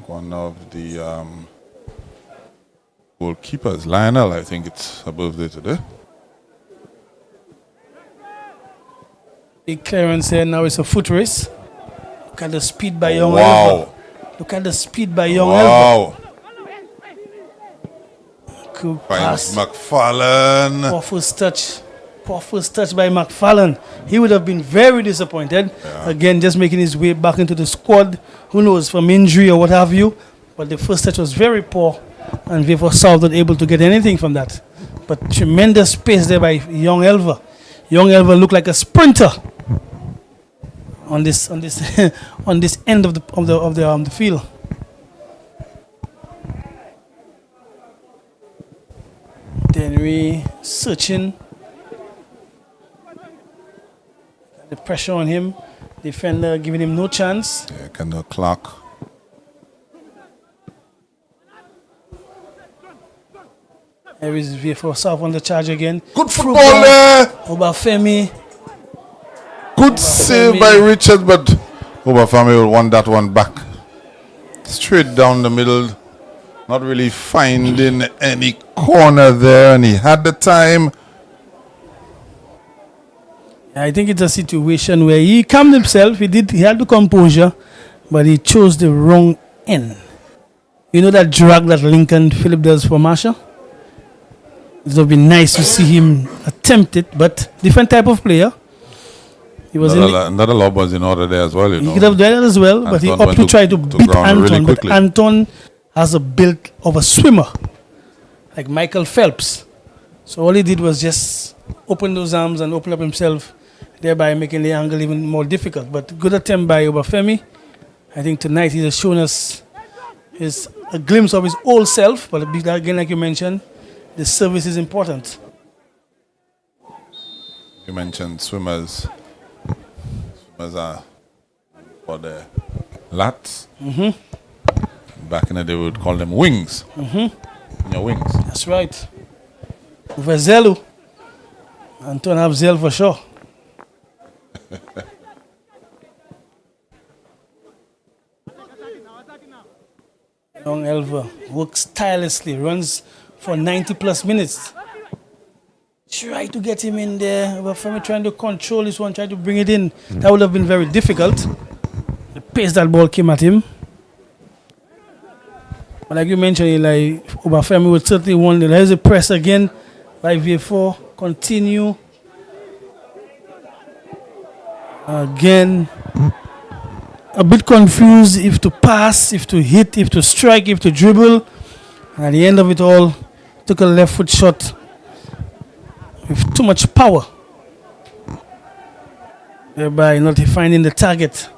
One of the goalkeepers, Lionel, I think it's a birthday today. Big clearance here, now it's a foot race. Look at the speed by Young Wow. Elva. Look at the speed by Young Wow. Elva. Good Finds pass. McFarlane. Poor first touch. Poor first touch by McFarlane. He would have been very disappointed. Again, just making his way back into the squad. Who knows, from injury or what have you. But the first touch was very poor. And Vieux Fort South not able to get anything from that. But tremendous pace there by Young Elva. Young Elva looked like a sprinter on this on this end of the field. Dennery searching. The pressure on him. Defender giving him no chance. Yeah, Kendall Clark. There is Vieux Fort South on the charge again. Good football there. Obafemi. Good save by Richard, but Obafemi will want that one back. Straight down the middle. Not really finding any corner there, and he had the time. I think it's a situation where he calmed himself. He had the composure, but he chose the wrong end. You know that drag that Lincoln Phillip does for Marsha? It would be nice to see him attempt it, but different type of player. He was another lob was in order there as well. You know. He could have done it as well, but he opted to try to beat Anton. Really but Anton has a build of a swimmer, like Michael Phelps. So all he did was just open those arms and open up himself, thereby making the angle even more difficult. But good attempt by Obafemi. I think tonight he has shown us a glimpse of his old self. But again, like you mentioned, the service is important. You mentioned swimmers. Swimmers are for the lats. Back in the day, we would call them wings. Your wings. That's right. Over Zelu. Anton have Zel for sure. Young Elva works tirelessly, runs for 90 plus minutes. Try to get him in there. Obafemi trying to control this one, try to bring it in. That would have been very difficult. The pace that ball came at him. But like you mentioned, like Obafemi would certainly want it. There's a press again by Vieux Fort. Continue. Again. A bit confused if to pass, if to hit, if to strike, if to dribble. And at the end of it all, took a left foot shot with too much power, thereby not finding the target.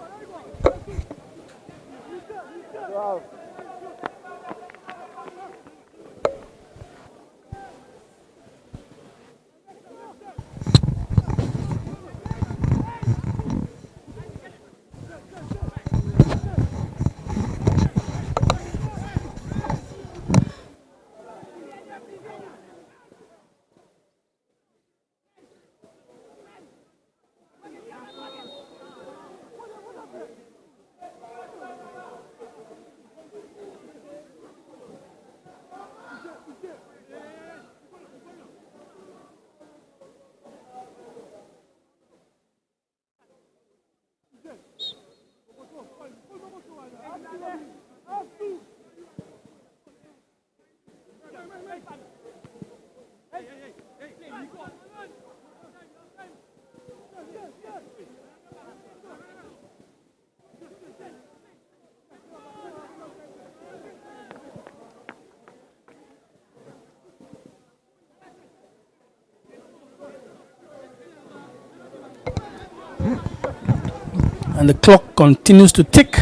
And the clock continues to tick.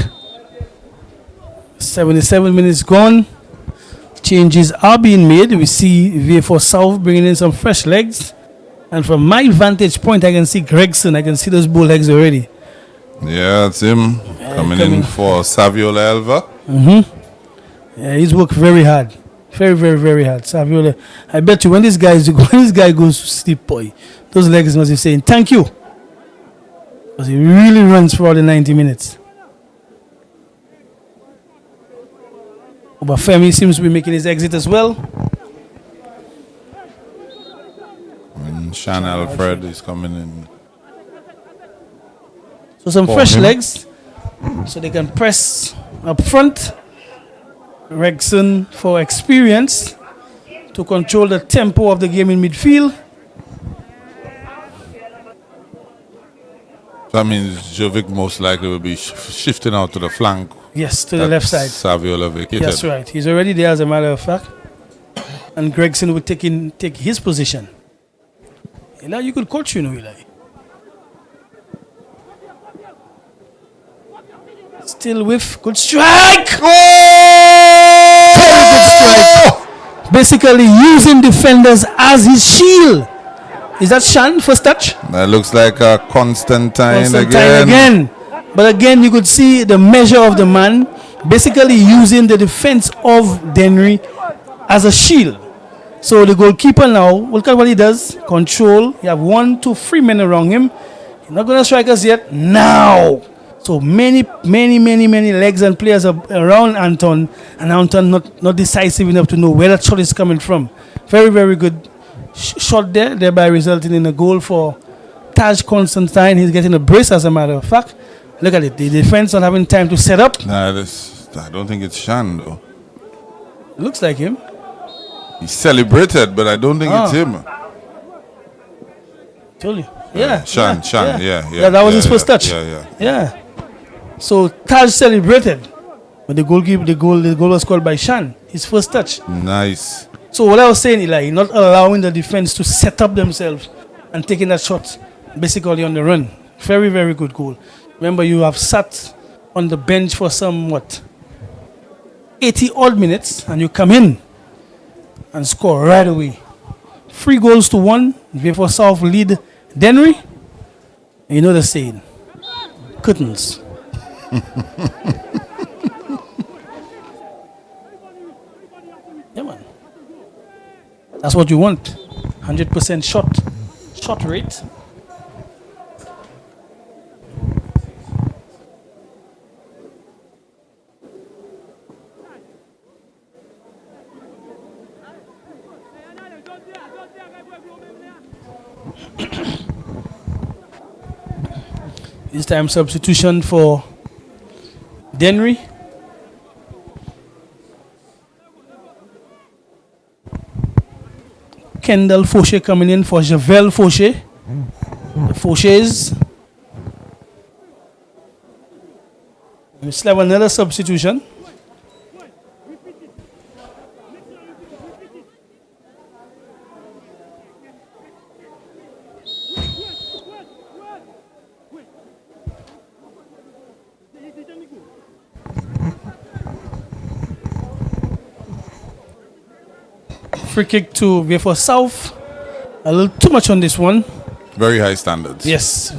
77 minutes gone. Changes are being made. We see Vieux Fort South bringing in some fresh legs. And from my vantage point, I can see Gregson. I can see those bull legs already. Yeah, it's him coming in for Saviola Elva. Yeah, he's worked very hard. Very, very, very hard. Saviola. I bet you when this guy goes to sleep, boy, those legs must be saying, thank you. Because he really runs for all the 90 minutes. Obafemi seems to be making his exit as well. And Shan Alfred is coming in. So some fresh legs. So they can press up front. Gregson for experience to control the tempo of the game in midfield. That means Jovic most likely will be shifting out to the flank. Yes, to the left side. Saviola vacated. That's right. He's already there, as a matter of fact. And Gregson will take his position. Eli, you could coach, you know, Eli. Still with good strike. Very good strike. Basically using defenders as his shield. Is that Shan first touch? That looks like a Constantine again. But again, you could see the measure of the man basically using the defense of DENNERY as a shield. So the goalkeeper now, look at what he does. Control. You have 1, 2, 3 men around him. He's not going to strike us yet. Now. So many legs and players are around Anton. And Anton not decisive enough to know where that shot is coming from. Very, very good shot there. Thereby resulting in a goal for Taj Constantine. He's getting a brace, as a matter of fact. Look at it. The defense not having time to set up. Nah, I don't think it's Shan, though. Looks like him. He celebrated, but I don't think it's him. Told you. Yeah. Shan, yeah. That was his first touch. Yeah. So Taj celebrated, but the goal was scored by Shan. His first touch. Nice. So what I was saying, Eli, not allowing the defense to set up themselves and taking that shot basically on the run. Very, very good goal. Remember, you have sat on the bench for some 80 odd minutes, and you come in and score right away. 3 goals to 1. Vieux Fort South lead DENNERY. You know the saying. Curtains. Yeah, man. That's what you want. 100% shot rate. This time substitution for DENNERY. Kendall Fauché coming in for Javel Fauché. The Fauchés. We still have another substitution. Free kick to Vieux Fort South. A little too much on this one. Very high standards. Yes.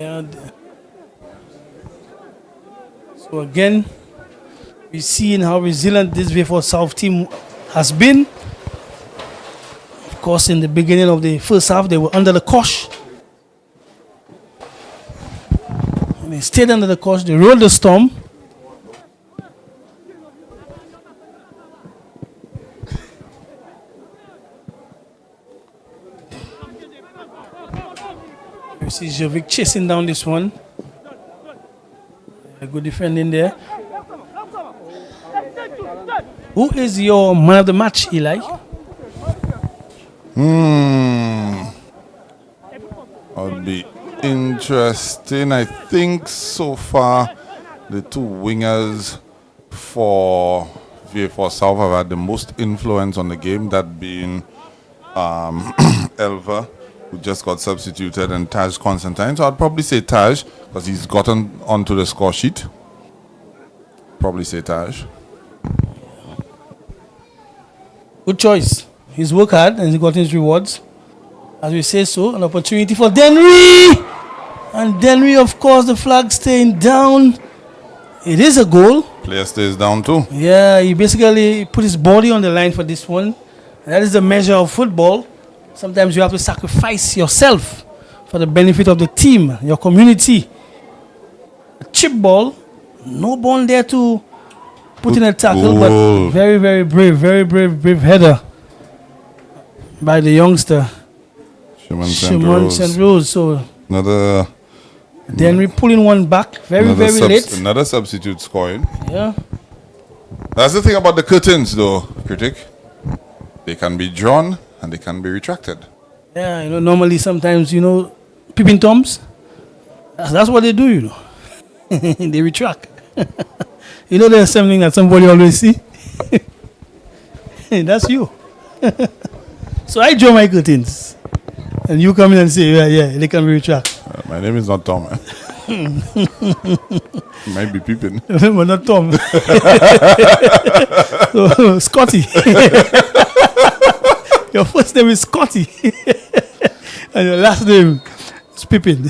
Okay. So again, we're seeing how resilient this Vieux Fort South team has been. Of course, in the beginning of the first half, they were under the cosh. And they stayed under the cosh. They rolled the storm. You see Jovic chasing down this one. A good defending there. Who is your man of the match, Eli? Would be interesting. I think so far the two wingers for Vieux Fort South have had the most influence on the game, that being Elva, who just got substituted, and Taj Constantine. So I'd probably say Taj, because he's gotten onto the score sheet. Probably say Taj. Good choice. He's worked hard and he got his rewards. As we say so, an opportunity for DENNERY. And DENNERY, of course, the flag staying down. It is a goal. Player stays down too. Yeah, he basically put his body on the line for this one. And that is the measure of football. Sometimes you have to sacrifice yourself for the benefit of the team, your community. A chip ball. No ball there to put in a tackle, but very, very brave header by the youngster. Shimon St. Rose. So another DENNERY pulling one back very late. Another substitute scoring. Yeah. That's the thing about the curtains, though, critic. They can be drawn and they can be retracted. Yeah, normally sometimes, peeping toms, that's what they do, They retract. There's something that somebody always see. That's you. So I draw my curtains. And you come in and say, yeah, they can be retracted. My name is not Tom. Might be peeping. But not Tom. So, Scotty. Your first name is Scotty. And your last name is Pippin.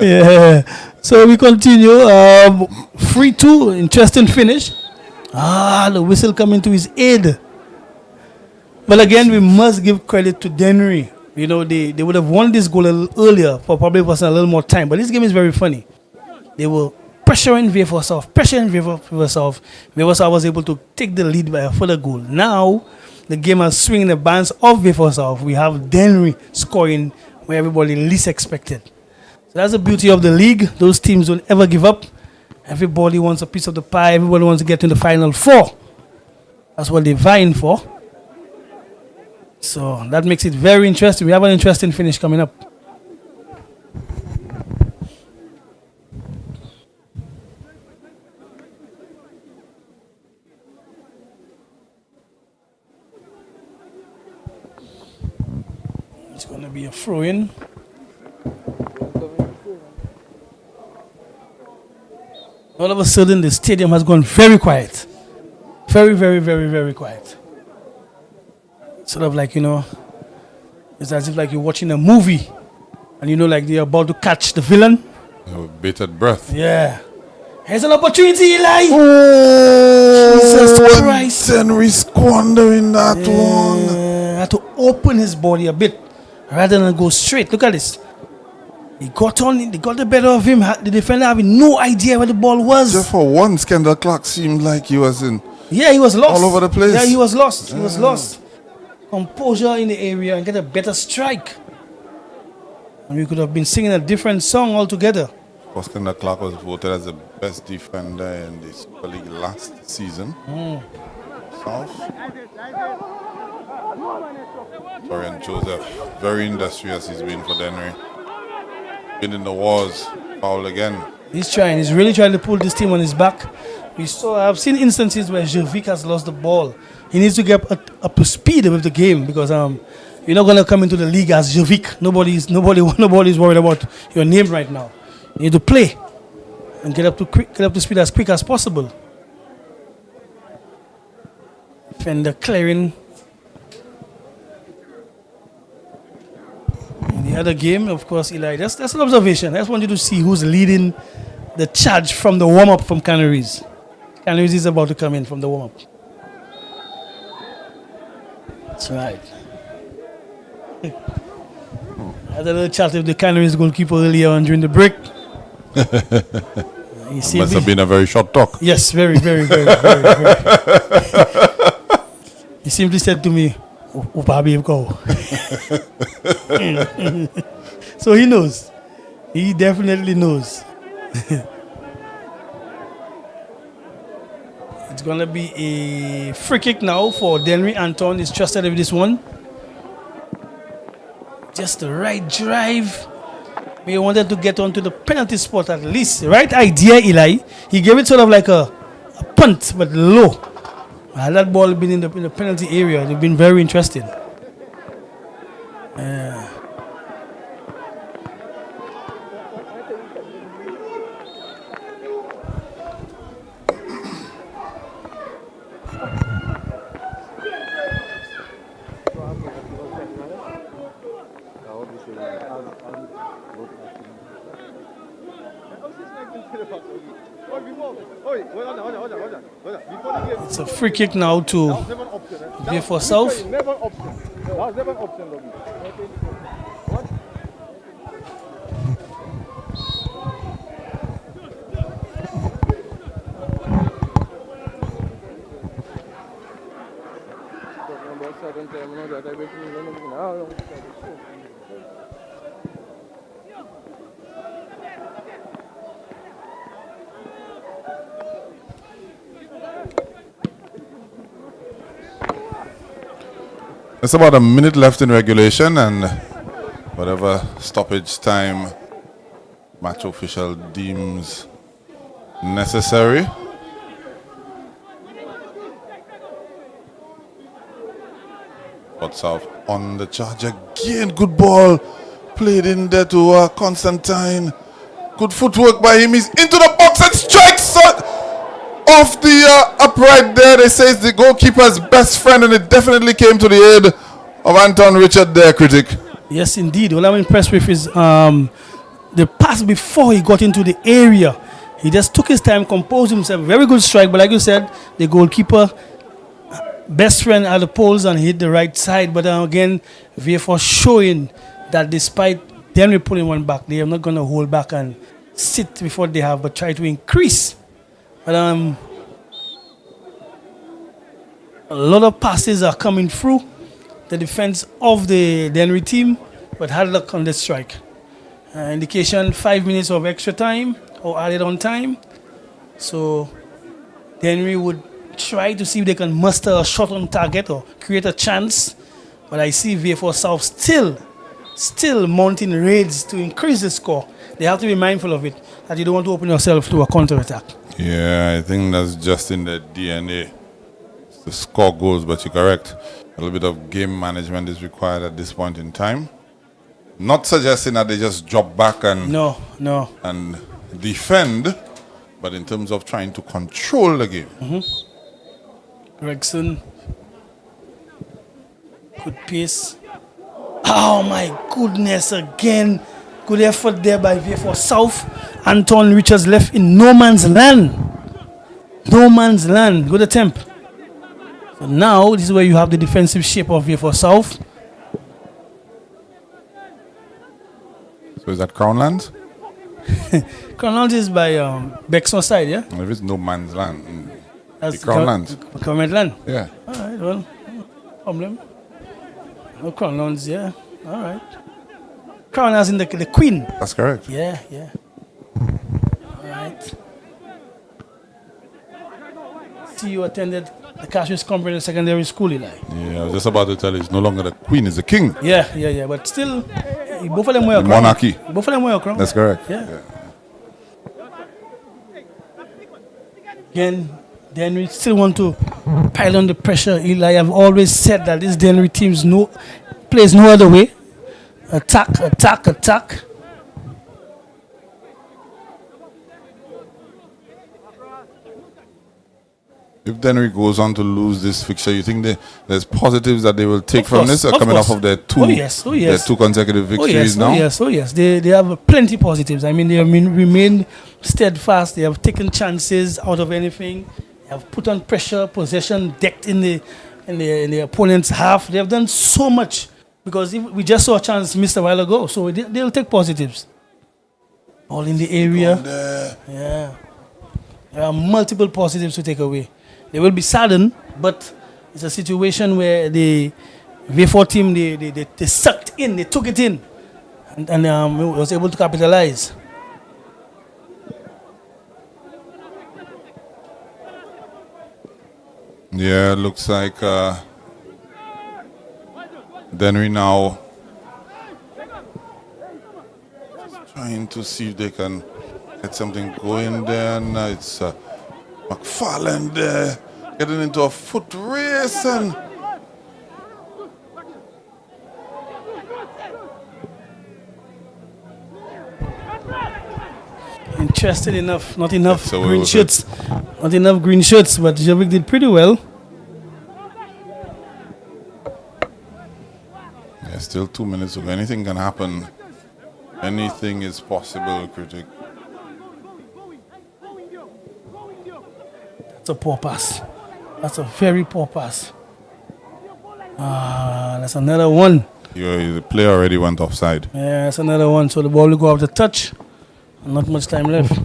Yeah. So we continue. 3-2. Interesting finish. The whistle coming to his aid. But again, we must give credit to DENNERY. They would have won this goal a little earlier for probably was a little more time. But this game is very funny. They were pressuring Vieux Fort South. Vieux Fort South was able to take the lead by a further goal. Now, the game has swung in the bands of Vieux Fort South. We have DENNERY scoring where everybody least expected. So that's the beauty of the league. Those teams don't ever give up. Everybody wants a piece of the pie. Everybody wants to get to the final four. That's what they're vying for. So that makes it very interesting. We have an interesting finish coming up. It's going to be a throw-in. All of a sudden, the stadium has gone very quiet. Very quiet. Sort of like, it's as if like you're watching a movie and like they're about to catch the villain. With bated breath. Yeah. Here's an opportunity, Eli. Jesus Christ. DENNERY squandering that one. Had to open his body a bit rather than go straight. Look at this. They got the better of him. The defender having no idea where the ball was. Just for once, Kendall Clark seemed like he was in. Yeah, he was lost. All over the place. Yeah, he was lost. He was lost. Composure in the area and get a better strike. And we could have been singing a different song altogether. Of course, Kendall Clark was voted as the best defender in the Super League last season. South. Florian Joseph, very industrious he's been for DENNERY. Been in the wars, foul again. He's really trying to pull this team on his back. I've seen instances where Jovic has lost the ball. He needs to get up to speed with the game because you're not going to come into the league as Jovic. Nobody's worried about your name right now. You need to play and get up to speed as quick as possible. Defender clearing. In the other game, of course, Eli, that's an observation. I just want you to see who's leading the charge from the warm-up from Canaries. Canaries is about to come in from the warm-up. That's right. I had a little chat with the Canaries goalkeeper earlier on during the break. Must have been a very short talk. Yes, very. He simply said to me, "Upabi go." So he knows. He definitely knows. It's going to be a free kick now for DENNERY. Anton is trusted with this one. Just the right drive. We wanted to get onto the penalty spot at least. Right idea, Eli. He gave it sort of like a punt, but low. Had that ball been in the penalty area, it would have been very interesting. It's a free kick now to Vieux Fort South. Never option. That was never an option, Lobby. It's about a minute left in regulation, and whatever stoppage time match official deems necessary. Fort South on the charge again. Good ball played in there to Constantine. Good footwork by him. He's into the box and strikes off the upright there. They say it's the goalkeeper's best friend, and it definitely came to the aid of Anton Richard there, critic. Yes, indeed. What I'm impressed with is the pass before he got into the area. He just took his time, composed himself. Very good strike, but like you said, the goalkeeper, best friend at the poles, and hit the right side. But again, Vieux Fort showing that despite DENNERY pulling one back, they are not going to hold back and sit before they have, but try to increase. But a lot of passes are coming through the defense of the DENNERY team, but had luck on the strike. Indication 5 minutes of extra time or added on time. So DENNERY would try to see if they can muster a shot on target or create a chance. But I see Vieux Fort South still mounting raids to increase the score. They have to be mindful of it, that you don't want to open yourself to a counter-attack. Yeah, I think that's just in the DNA. It's the score goals, but you're correct. A little bit of game management is required at this point in time. Not suggesting that they just drop back and and defend, but in terms of trying to control the game. Gregson, good pace. Oh my goodness, again. Good effort there by Vieux Fort South. Anton Richards left in no man's land. No man's land. Good attempt. So now, this is where you have the defensive shape of Vieux Fort South. So is that Crownlands? Crownlands is by Bexon side, yeah? If it's no man's land, that's Crownlands. Government land? Yeah. All right, well, no problem. No Crownlands, yeah. All right. Crown as in the Queen. That's correct. Yeah. All right. See, you attended the Cashmere Comprehensive Secondary School, Eli. Yeah, I was just about to tell you, it's no longer the Queen, it's the King. Yeah. But still, both of them were a crown. Monarchy. Both of them were a crown. That's correct. Yeah. Again, DENNERY still want to pile on the pressure. Eli, I've always said that this DENNERY team plays no other way. Attack. If DENNEry goes on to lose this fixture, you think there's positives that they will take from this, coming off of their two consecutive victories now? Oh yes. They have plenty positives. I mean, they have remained steadfast. They have taken chances out of anything. They have put on pressure, possession, decked in the opponent's half. They have done so much. Because we just saw a chance missed a while ago, so they'll take positives. All in the area. Yeah. There are multiple positives to take away. They will be saddened, but it's a situation where the Vieux Fort team, they sucked in, they took it in, and was able to capitalize. Yeah, looks like DENNEry now trying to see if they can get something going there. And it's McFarlane there getting into a foot race and interested enough, not enough green shirts. Not enough green shirts, but Javik did pretty well. Yeah, still 2 minutes ago. Anything can happen. Anything is possible, critic. That's a poor pass. That's a very poor pass. That's another one. The player already went offside. Yeah, that's another one. So the ball will go off the touch. Not much time left.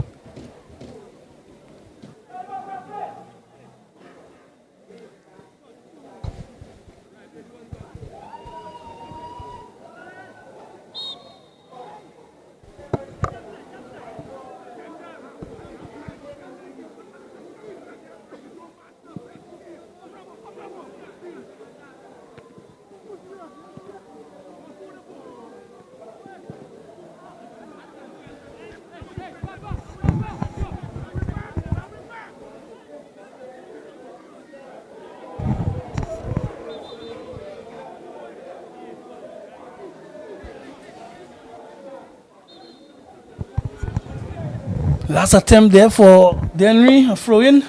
Last attempt there for DENNERY, a throw-in.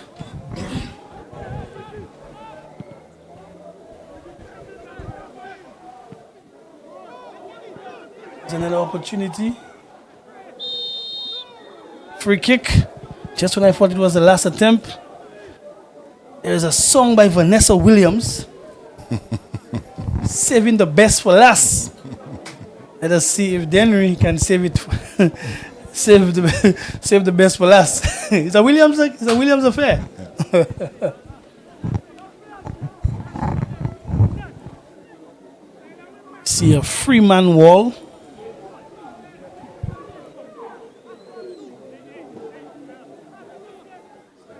There's another opportunity. Free kick. Just when I thought it was the last attempt. There's a song by Vanessa Williams. Saving the best for last. Let us see if DENNERY can save it. Save the best for last. It's a Williams affair. Yeah. See a free-man wall.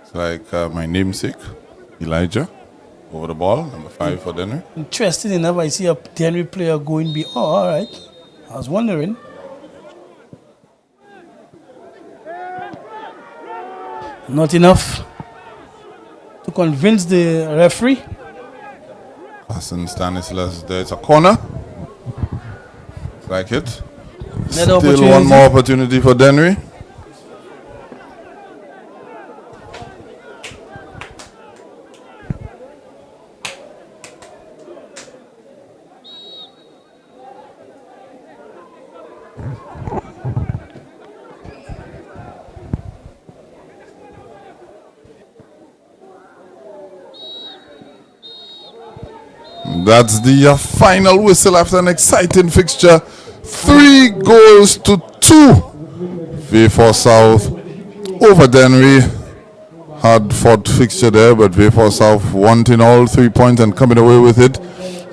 It's like my namesake, Elijah, over the ball, number 5 for DENNERY. Interesting enough, I see a DENNERY player going be. Oh, all right. I was wondering. Not enough to convince the referee. Hassan Stanislas, there's a corner. Like it. Still one more opportunity for DENNERY. That's the final whistle after an exciting fixture. 3-2. Vieux Fort South over DENNERY. Hard fought fixture there, but Vieux Fort South wanting all 3 points and coming away with it.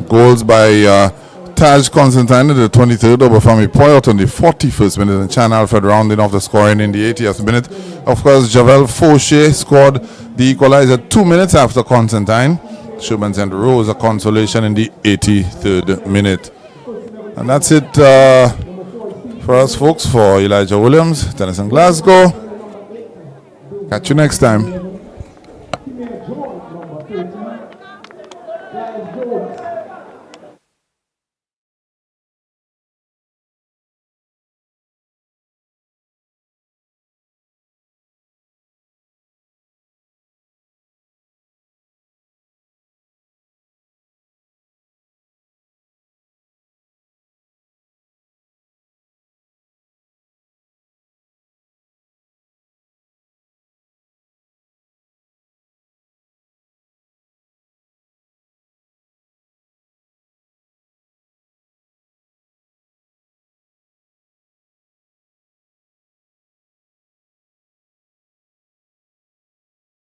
Goals by Taj Constantine at the 23rd, Obafemi Poyot on the 41st minute, and Chan Alfred rounding off the scoring in the 80th minute. Of course, Javel Fauché scored the equalizer 2 minutes after Constantine. Shubman sent Rose a consolation in the 83rd minute. And that's it for us folks. For Elijah Williams, Tennyson Glasgow. Catch you next time.